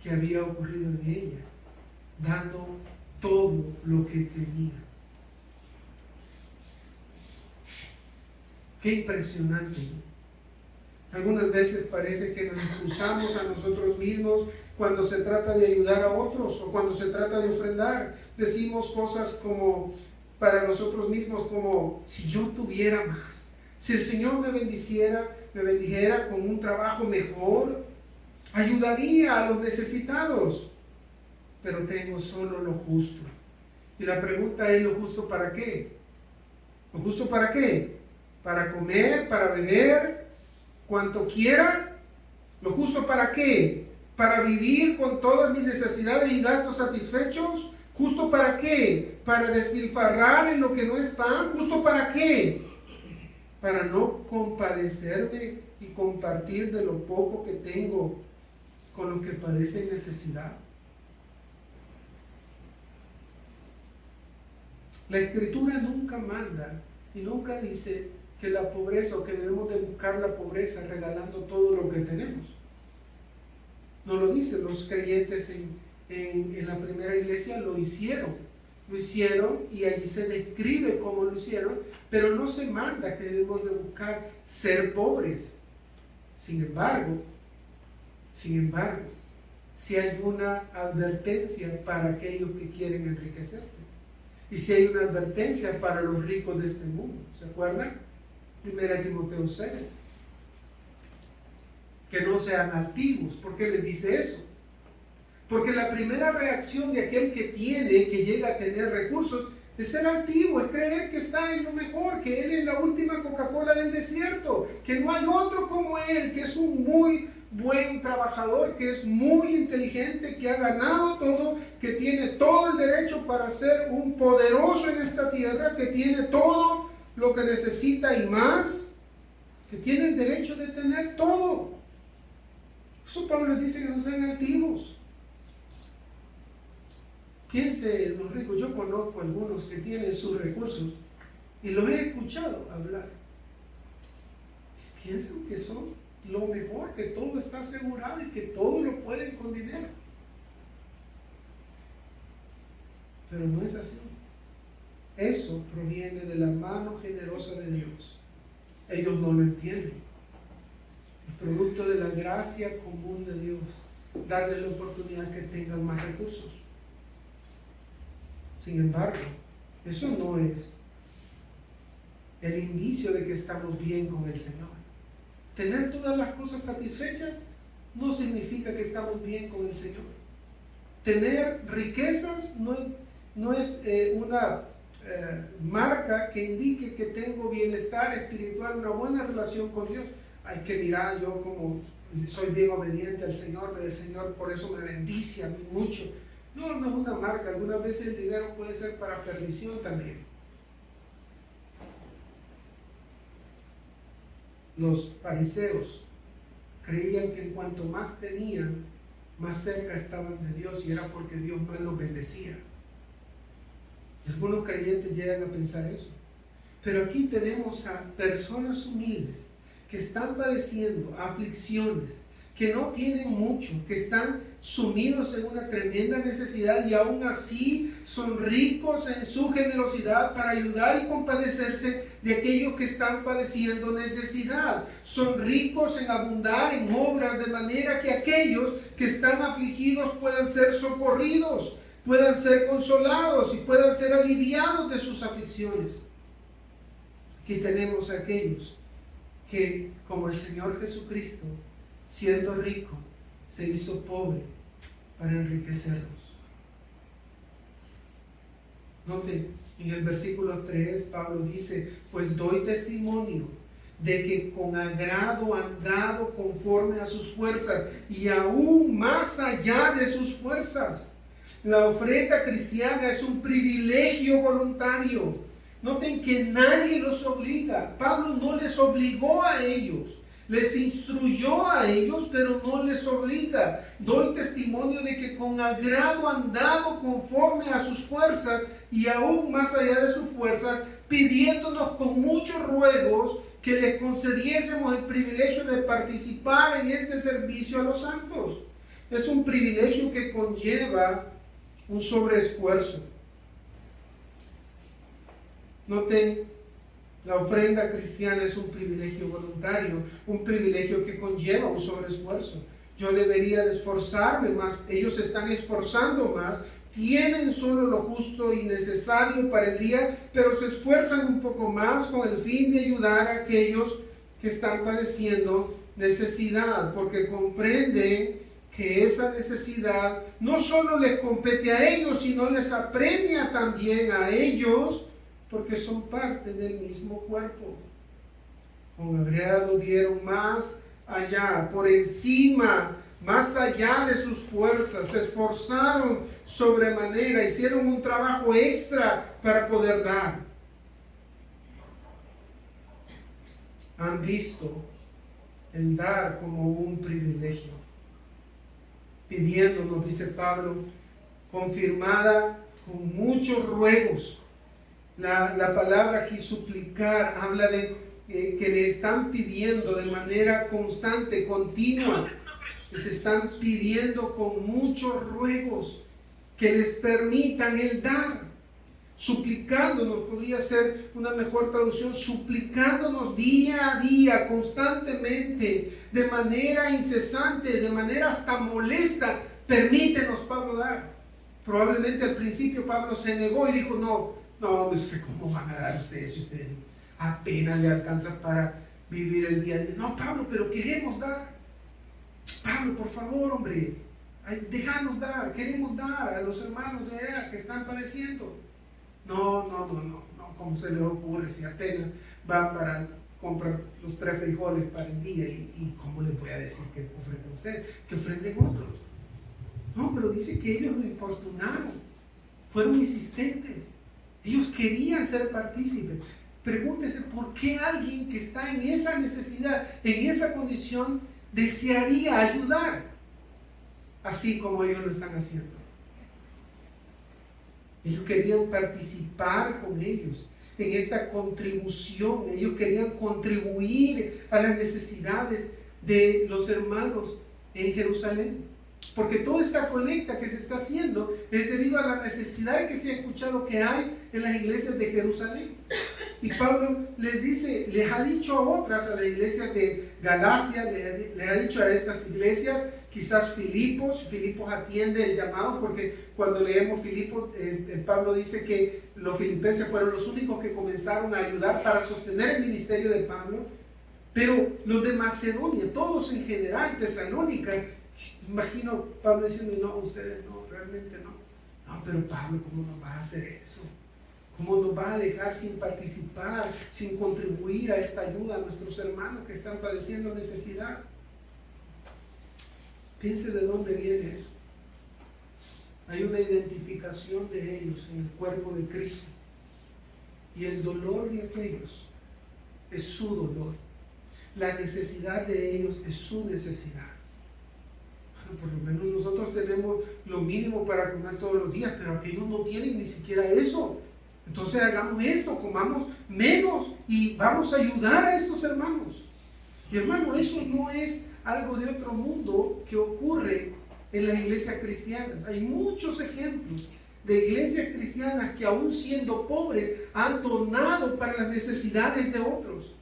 que había ocurrido en ella, dando todo lo que tenía. Qué impresionante, ¿no? Algunas veces parece que nos impulsamos a nosotros mismos cuando se trata de ayudar a otros o cuando se trata de ofrendar. Decimos cosas como para nosotros mismos como si yo tuviera más, si el Señor me bendijera con un trabajo mejor, ayudaría a los necesitados, pero tengo solo lo justo. Y la pregunta es, ¿lo justo para qué? ¿Lo justo para qué? ¿Para comer? ¿Para beber? ¿Cuanto quiera? ¿Lo justo para qué? ¿Para vivir con todas mis necesidades y gastos satisfechos? ¿Justo para qué? ¿Para despilfarrar en lo que no es pan? ¿Justo para qué? Para no compadecerme y compartir de lo poco que tengo con los que padecen necesidad. La Escritura nunca manda y nunca dice que la pobreza o que debemos de buscar la pobreza regalando todo lo que tenemos. No lo dicen los creyentes en la primera iglesia, lo hicieron y allí se describe cómo lo hicieron, pero no se manda que debemos de buscar ser pobres. Sin embargo, si hay una advertencia para aquellos que quieren enriquecerse, y si hay una advertencia para los ricos de este mundo, ¿se acuerdan? 1 Timoteo 6, que no sean altivos. ¿Por qué les dice eso? Porque la primera reacción de aquel que llega a tener recursos, es ser altivo, es creer que está en lo mejor, que él es la última Coca-Cola del desierto, que no hay otro como él, que es un muy buen trabajador, que es muy inteligente, que ha ganado todo, que tiene todo el derecho para ser un poderoso en esta tierra, que tiene todo lo que necesita y más, que tiene el derecho de tener todo. Eso Pablo dice que no sean altivos. Piense los ricos, yo conozco algunos que tienen sus recursos y los he escuchado hablar. Piensan que son lo mejor, que todo está asegurado y que todo lo pueden con dinero. Pero no es así. Eso proviene de la mano generosa de Dios. Ellos no lo entienden. Es producto de la gracia común de Dios, darles la oportunidad que tengan más recursos. Sin embargo, eso no es el indicio de que estamos bien con el Señor. Tener todas las cosas satisfechas no significa que estamos bien con el Señor. Tener riquezas no es una marca que indique que tengo bienestar espiritual, una buena relación con Dios. Hay que mirar, yo como soy bien obediente al Señor, el Señor por eso me bendice a mí mucho. No es una marca. Algunas veces el dinero puede ser para perdición también. Los fariseos creían que en cuanto más tenían, más cerca estaban de Dios, y era porque Dios más los bendecía. Algunos creyentes llegan a pensar eso. Pero aquí tenemos a personas humildes que están padeciendo aflicciones, que no tienen mucho, que están sumidos en una tremenda necesidad y aún así son ricos en su generosidad para ayudar y compadecerse de aquellos que están padeciendo necesidad. Son ricos en abundar en obras de manera que aquellos que están afligidos puedan ser socorridos, puedan ser consolados y puedan ser aliviados de sus aflicciones. Aquí tenemos a aquellos que, como el Señor Jesucristo, siendo rico, se hizo pobre para enriquecerlos. Noten, en el versículo 3, Pablo dice: pues doy testimonio de que con agrado han dado conforme a sus fuerzas y aún más allá de sus fuerzas. La ofrenda cristiana es un privilegio voluntario. Noten que nadie los obliga. Pablo no les obligó a ellos. les instruyó a ellos, pero no les obliga. Doy testimonio de que con agrado han dado conforme a sus fuerzas y aún más allá de sus fuerzas, pidiéndonos con muchos ruegos que les concediésemos el privilegio de participar en este servicio a los santos. Es un privilegio que conlleva un sobreesfuerzo. Noten, la ofrenda cristiana es un privilegio voluntario, un privilegio que conlleva un sobreesfuerzo. Yo debería de esforzarme más, ellos se están esforzando más, tienen solo lo justo y necesario para el día, pero se esfuerzan un poco más con el fin de ayudar a aquellos que están padeciendo necesidad, porque comprenden que esa necesidad no solo les compete a ellos, sino les apremia también a ellos, porque son parte del mismo cuerpo. Con agrado dieron más allá, por encima, más allá de sus fuerzas, se esforzaron sobremanera, hicieron un trabajo extra para poder dar. Han visto el dar como un privilegio, pidiéndonos, dice Pablo, confirmada con muchos ruegos. La palabra aquí suplicar habla de que le están pidiendo de manera constante, continua. Les están pidiendo con muchos ruegos que les permitan el dar. Suplicándonos, podría ser una mejor traducción, suplicándonos día a día, constantemente, de manera incesante, de manera hasta molesta. Permítenos, Pablo, dar. Probablemente al principio Pablo se negó y dijo, no, ¿cómo van a dar ustedes si ustedes apenas le alcanza para vivir el día a día? No, Pablo, pero queremos dar. Pablo, por favor, hombre, déjanos dar, queremos dar a los hermanos de allá que están padeciendo. No, ¿cómo se le ocurre si apenas van para comprar los 3 frijoles para el día y cómo le voy a decir que ofrenden ustedes, que ofrenden otros? No, pero dice que ellos lo importunaron, fueron insistentes. Ellos querían ser partícipes. Pregúntese por qué alguien que está en esa necesidad, en esa condición, desearía ayudar, así como ellos lo están haciendo. Ellos querían participar con ellos en esta contribución. Ellos querían contribuir a las necesidades de los hermanos en Jerusalén. Porque toda esta colecta que se está haciendo es debido a la necesidad que se ha escuchado que hay en las iglesias de Jerusalén. Y Pablo les dice, les ha dicho a otras, a las iglesias de Galacia, les ha dicho a estas iglesias, quizás Filipos atiende el llamado, porque cuando leemos Filipos, Pablo dice que los filipenses fueron los únicos que comenzaron a ayudar para sostener el ministerio de Pablo. Pero los de Macedonia, todos en general, Tesalónica, imagino Pablo diciendo, no, ustedes no, realmente no. No, pero Pablo, ¿cómo nos va a hacer eso? ¿Cómo nos va a dejar sin participar, sin contribuir a esta ayuda a nuestros hermanos que están padeciendo necesidad? Piense de dónde viene eso. Hay una identificación de ellos en el cuerpo de Cristo. Y el dolor de aquellos es su dolor. La necesidad de ellos es su necesidad. Por lo menos nosotros tenemos lo mínimo para comer todos los días, pero aquellos no tienen ni siquiera eso. Entonces hagamos esto, comamos menos y vamos a ayudar a estos hermanos. Y hermano, eso no es algo de otro mundo que ocurre en las iglesias cristianas. Hay muchos ejemplos de iglesias cristianas que aún siendo pobres han donado para las necesidades de otros.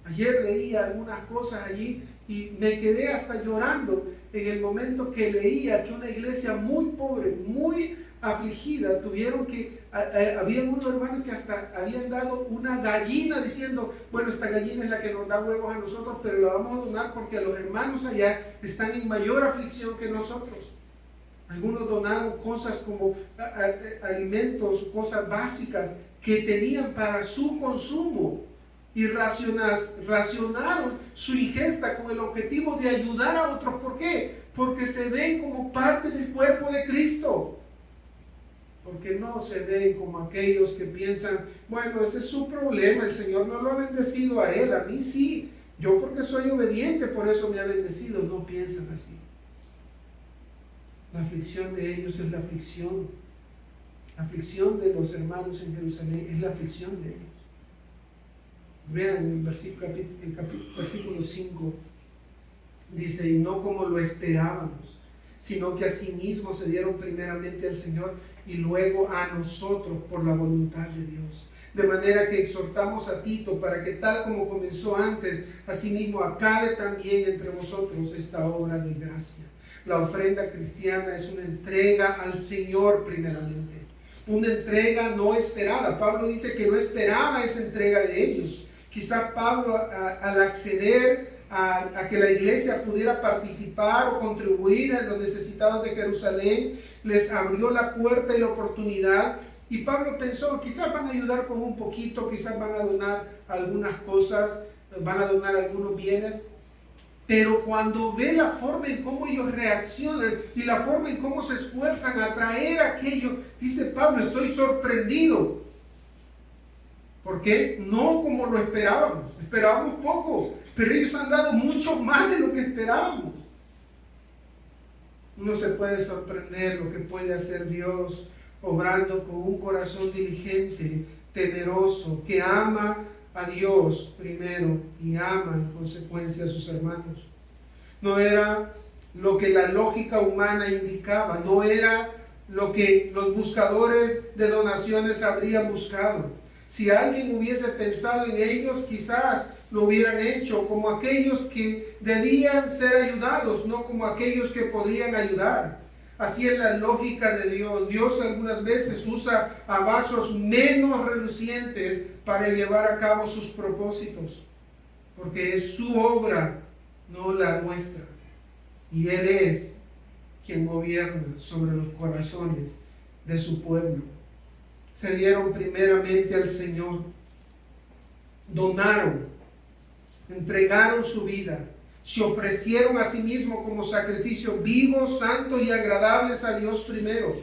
Ayer leía algunas cosas allí y me quedé hasta llorando en el momento que leía que una iglesia muy pobre, muy afligida, tuvieron que, había unos hermanos que hasta habían dado una gallina diciendo, bueno, esta gallina es la que nos da huevos a nosotros, pero la vamos a donar porque los hermanos allá están en mayor aflicción que nosotros. Algunos donaron cosas como alimentos, cosas básicas que tenían para su consumo. Y racionaron su ingesta con el objetivo de ayudar a otros. ¿Por qué? Porque se ven como parte del cuerpo de Cristo. Porque no se ven como aquellos que piensan, bueno, ese es su problema, el Señor no lo ha bendecido a él, a mí sí. Yo porque soy obediente, por eso me ha bendecido. No piensan así. La aflicción de ellos es la aflicción. La aflicción de los hermanos en Jerusalén es la aflicción de ellos. Vean el versículo 5. Dice, y no como lo esperábamos, sino que asimismo se dieron primeramente al Señor y luego a nosotros por la voluntad de Dios. De manera que exhortamos a Tito para que tal como comenzó antes, asimismo acabe también entre vosotros esta obra de gracia. La ofrenda cristiana es una entrega al Señor primeramente. Una entrega no esperada. Pablo dice que no esperaba esa entrega de ellos. Quizá Pablo al acceder a que la iglesia pudiera participar o contribuir en los necesitados de Jerusalén, les abrió la puerta y la oportunidad. Y Pablo pensó, quizás van a ayudar con un poquito, quizás van a donar algunas cosas, van a donar algunos bienes. Pero cuando ve la forma en cómo ellos reaccionan y la forma en cómo se esfuerzan a traer aquello, dice Pablo, estoy sorprendido. ¿Por qué? No como lo esperábamos. Esperábamos poco, pero ellos han dado mucho más de lo que esperábamos. Uno se puede sorprender lo que puede hacer Dios obrando con un corazón diligente, temeroso, que ama a Dios primero y ama en consecuencia a sus hermanos. No era lo que la lógica humana indicaba, no era lo que los buscadores de donaciones habrían buscado. Si alguien hubiese pensado en ellos, quizás lo hubieran hecho como aquellos que debían ser ayudados, no como aquellos que podrían ayudar. Así es la lógica de Dios. Dios algunas veces usa a vasos menos relucientes para llevar a cabo sus propósitos, porque es su obra, no la nuestra. Y Él es quien gobierna sobre los corazones de su pueblo. Se dieron primeramente al Señor, donaron, entregaron su vida, se ofrecieron a sí mismos como sacrificio vivo, santo y agradables a Dios primero.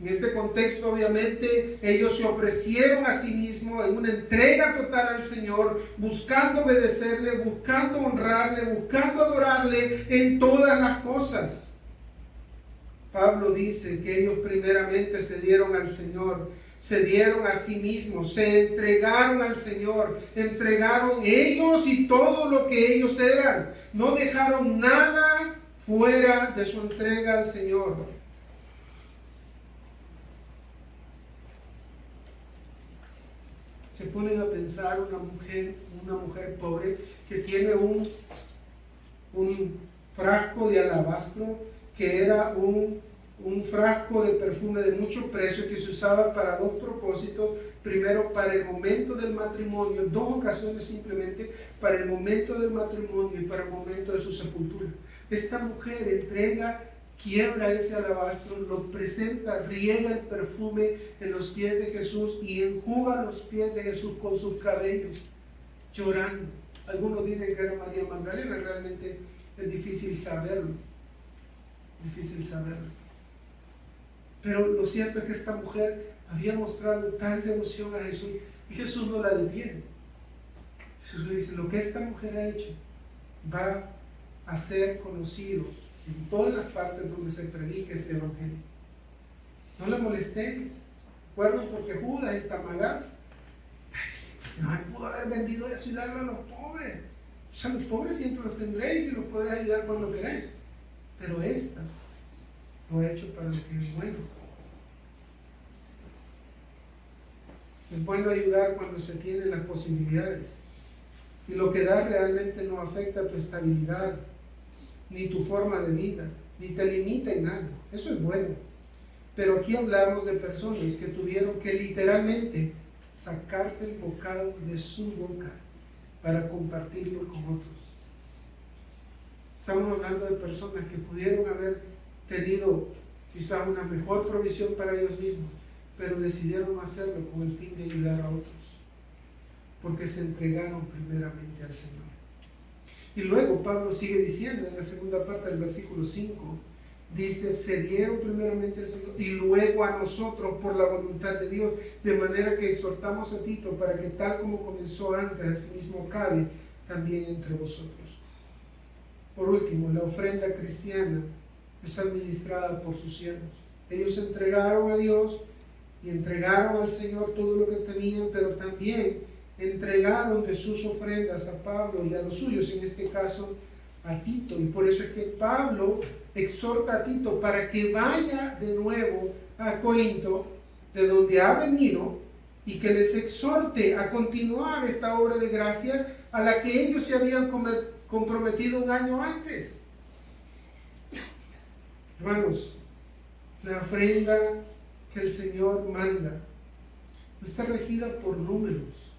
En este contexto, obviamente, ellos se ofrecieron a sí mismos en una entrega total al Señor, buscando obedecerle, buscando honrarle, buscando adorarle en todas las cosas. Pablo dice que ellos primeramente se dieron al Señor, se dieron a sí mismos, se entregaron al Señor, entregaron ellos y todo lo que ellos eran. No dejaron nada fuera de su entrega al Señor. Se ponen a pensar una mujer pobre que tiene un frasco de alabastro que era un frasco de perfume de mucho precio que se usaba para dos propósitos. Primero, para el momento del matrimonio, dos ocasiones simplemente, para el momento del matrimonio y para el momento de su sepultura. Esta mujer quiebra ese alabastro, lo presenta, riega el perfume en los pies de Jesús y enjuga los pies de Jesús con sus cabellos, llorando. Algunos dicen que era María Magdalena, realmente es difícil saberlo. Pero lo cierto es que esta mujer había mostrado tal devoción a Jesús y Jesús no la detiene. Jesús le dice, lo que esta mujer ha hecho va a ser conocido en todas las partes donde se predica este evangelio. No la molestéis. ¿Recuerdan? Porque Judas, el tamagás, no pudo haber vendido eso y darlo a los pobres. O sea, los pobres siempre los tendréis y los podréis ayudar cuando queráis. Pero esta lo ha hecho para lo que es bueno. Es bueno ayudar cuando se tienen las posibilidades. Y lo que da realmente no afecta tu estabilidad, ni tu forma de vida, ni te limita en nada. Eso es bueno. Pero aquí hablamos de personas que tuvieron que literalmente sacarse el bocado de su boca para compartirlo con otros. Estamos hablando de personas que pudieron haber tenido quizás una mejor provisión para ellos mismos, pero decidieron hacerlo con el fin de ayudar a otros, porque se entregaron primeramente al Señor. Y luego Pablo sigue diciendo en la segunda parte del versículo 5, dice, se dieron primeramente al Señor y luego a nosotros por la voluntad de Dios, de manera que exhortamos a Tito para que tal como comenzó antes, asimismo acabe también entre vosotros. Por último, la ofrenda cristiana es administrada por sus siervos. Ellos entregaron a Dios y entregaron al Señor todo lo que tenían, pero también entregaron de sus ofrendas a Pablo y a los suyos, en este caso a Tito. Y por eso es que Pablo exhorta a Tito para que vaya de nuevo a Corinto, de donde ha venido, y que les exhorte a continuar esta obra de gracia a la que ellos se habían comprometido un año antes. Hermanos, la ofrenda que el Señor manda no está regida por números,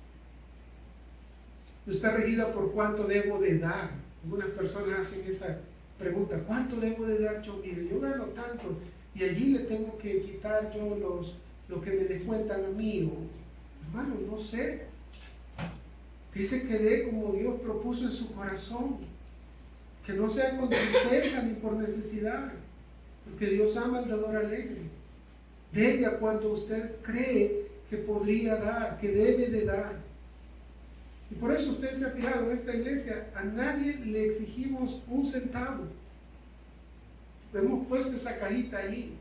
no está regida por cuánto debo de dar. Algunas personas hacen esa pregunta: ¿cuánto debo de dar yo? Mire, yo gano tanto y allí le tengo que quitar yo lo que me descuentan a mí. Hermano, no sé. Dice que dé como Dios propuso en su corazón, que no sea con tristeza ni por necesidad, porque Dios ama al dador alegre. Dele a cuanto usted cree que podría dar, que debe de dar. Y por eso usted se ha fijado, en esta iglesia a nadie le exigimos un centavo. Hemos puesto esa cajita ahí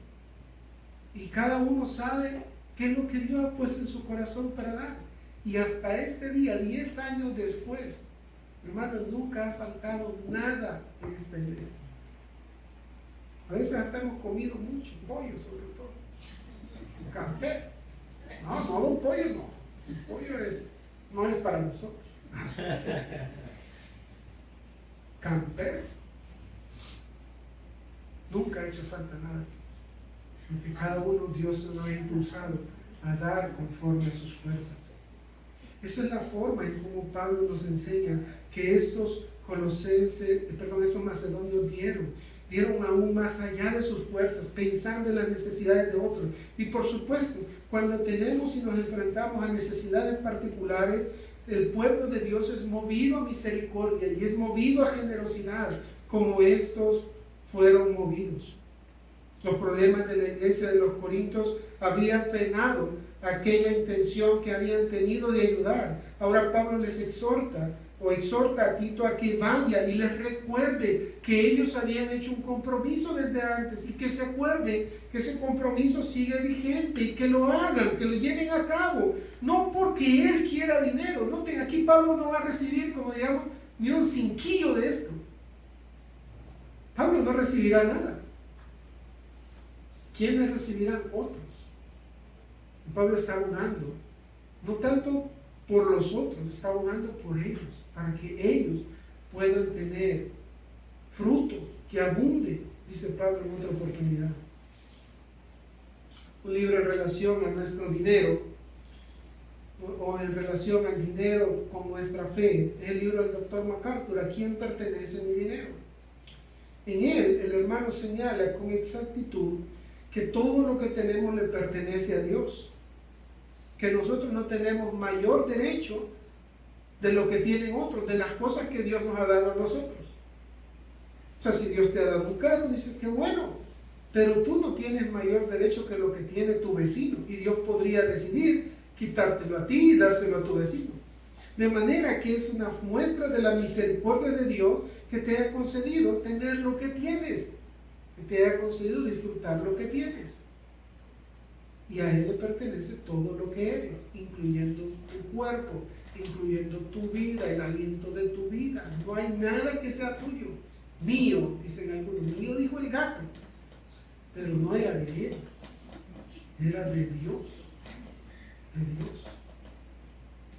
y cada uno sabe qué es lo que Dios ha puesto en su corazón para dar. Y hasta este día, 10 años después, hermanos, nunca ha faltado nada en esta iglesia. A veces hasta hemos comido mucho pollo, sobre todo café. No, un pollo no. El pollo no es para nosotros. Camper. Nunca ha hecho falta nada. Porque cada uno Dios nos ha impulsado a dar conforme a sus fuerzas. Esa es la forma en cómo Pablo nos enseña que estos macedonios dieron aún más allá de sus fuerzas, pensando en las necesidades de otros. Y por supuesto, cuando tenemos y nos enfrentamos a necesidades particulares, el pueblo de Dios es movido a misericordia y es movido a generosidad, como estos fueron movidos. Los problemas de la iglesia de los Corintios habían frenado aquella intención que habían tenido de ayudar. Ahora Pablo les exhorta a Tito a que vaya y les recuerde que ellos habían hecho un compromiso desde antes, y que se acuerde que ese compromiso sigue vigente y que lo hagan, que lo lleven a cabo, no porque él quiera dinero. Noten, aquí Pablo no va a recibir, como digamos, ni un cinquillo de esto. Pablo no recibirá nada. ¿Quiénes recibirán? Otros. Y Pablo está abogando, no tanto por los otros, está abogando por ellos, para que ellos puedan tener frutos, que abunde, dice Pablo en otra oportunidad. Un libro en relación a nuestro dinero, o en relación al dinero con nuestra fe, es el libro del Dr. MacArthur, ¿a quién pertenece mi dinero? En él, el hermano señala con exactitud que todo lo que tenemos le pertenece a Dios, que nosotros no tenemos mayor derecho de lo que tienen otros, de las cosas que Dios nos ha dado a nosotros. O sea, si Dios te ha dado un carro, dice que bueno, pero tú no tienes mayor derecho que lo que tiene tu vecino, y Dios podría decidir quitártelo a ti y dárselo a tu vecino. De manera que es una muestra de la misericordia de Dios que te ha concedido tener lo que tienes, que te ha concedido disfrutar lo que tienes. Y a Él le pertenece todo lo que eres, incluyendo tu cuerpo, incluyendo tu vida, el aliento de tu vida. No hay nada que sea tuyo. Mío, dicen algunos. Mío dijo el gato, pero no era de él, era de Dios. De Dios.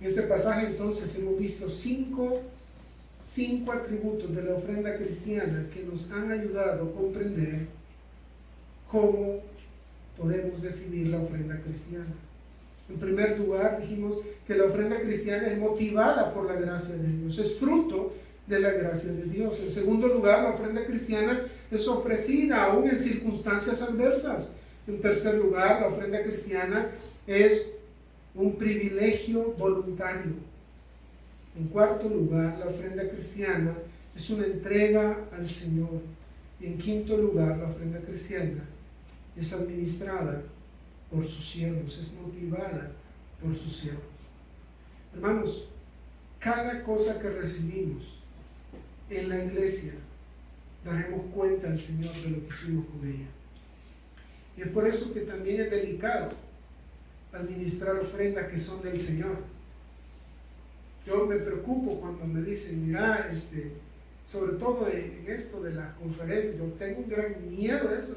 En este pasaje entonces hemos visto cinco atributos de la ofrenda cristiana que nos han ayudado a comprender cómo podemos definir la ofrenda cristiana. En primer lugar, dijimos que la ofrenda cristiana es motivada por la gracia de Dios, es fruto de la gracia de Dios. En segundo lugar, la ofrenda cristiana es ofrecida aún en circunstancias adversas. En tercer lugar, la ofrenda cristiana es un privilegio voluntario. En cuarto lugar, la ofrenda cristiana es una entrega al Señor. Y en quinto lugar, la ofrenda cristiana es administrada por sus siervos, es motivada por sus siervos. Hermanos, cada cosa que recibimos en la iglesia, daremos cuenta al Señor de lo que hicimos con ella. Y es por eso que también es delicado administrar ofrendas que son del Señor. Yo me preocupo cuando me dicen, mira, sobre todo en esto de las conferencias, yo tengo un gran miedo a eso,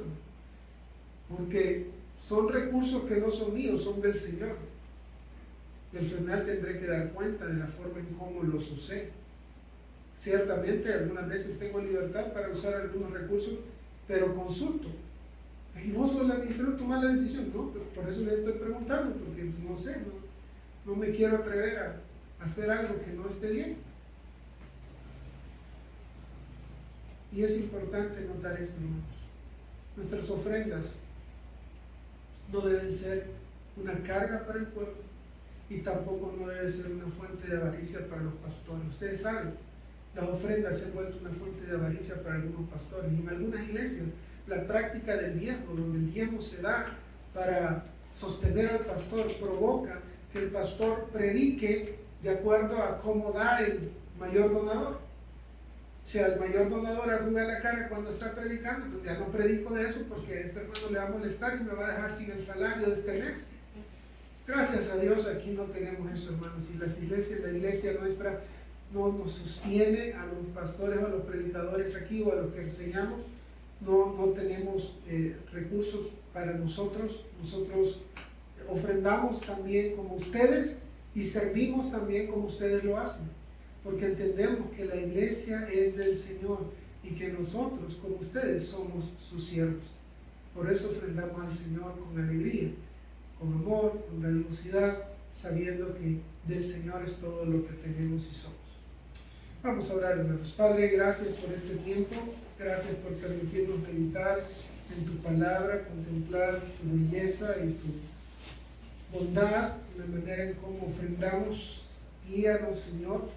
porque son recursos que no son míos, son del Señor. Y al final tendré que dar cuenta de la forma en cómo los usé. Ciertamente algunas veces tengo libertad para usar algunos recursos, pero consulto. Y vos sos el administrador, tomar la decisión. No, pero por eso le estoy preguntando, porque no sé, no me quiero atrever a hacer algo que no esté bien. Y es importante notar eso, hermanos. Nuestras ofrendas no deben ser una carga para el pueblo y tampoco no debe ser una fuente de avaricia para los pastores. Ustedes saben, las ofrendas se han vuelto una fuente de avaricia para algunos pastores, y en algunas iglesias la práctica del diezmo, donde el diezmo se da para sostener al pastor, provoca que el pastor predique de acuerdo a cómo da el mayor donador. O sea, el mayor donador arruga la cara cuando está predicando, pues ya no predico de eso porque a este hermano le va a molestar y me va a dejar sin el salario de este mes. Gracias a Dios aquí no tenemos eso, hermanos. Y la iglesia nuestra no nos sostiene a los pastores o a los predicadores aquí o a los que enseñamos. No tenemos recursos para nosotros. Nosotros ofrendamos también como ustedes y servimos también como ustedes lo hacen, porque entendemos que la iglesia es del Señor y que nosotros como ustedes somos sus siervos. Por eso ofrendamos al Señor con alegría, con amor, con dadivosidad, sabiendo que del Señor es todo lo que tenemos y somos. Vamos a orar, hermanos. Padre, gracias por este tiempo, gracias por permitirnos meditar en tu palabra, contemplar tu belleza y tu bondad, la manera en cómo ofrendamos. Guíanos, Señor,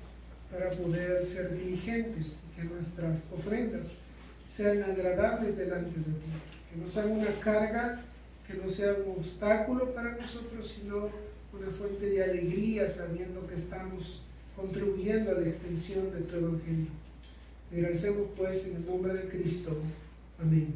para poder ser diligentes y que nuestras ofrendas sean agradables delante de ti, que no sean una carga, que no sea un obstáculo para nosotros, sino una fuente de alegría, sabiendo que estamos contribuyendo a la extensión de tu evangelio. Te agradecemos pues en el nombre de Cristo. Amén.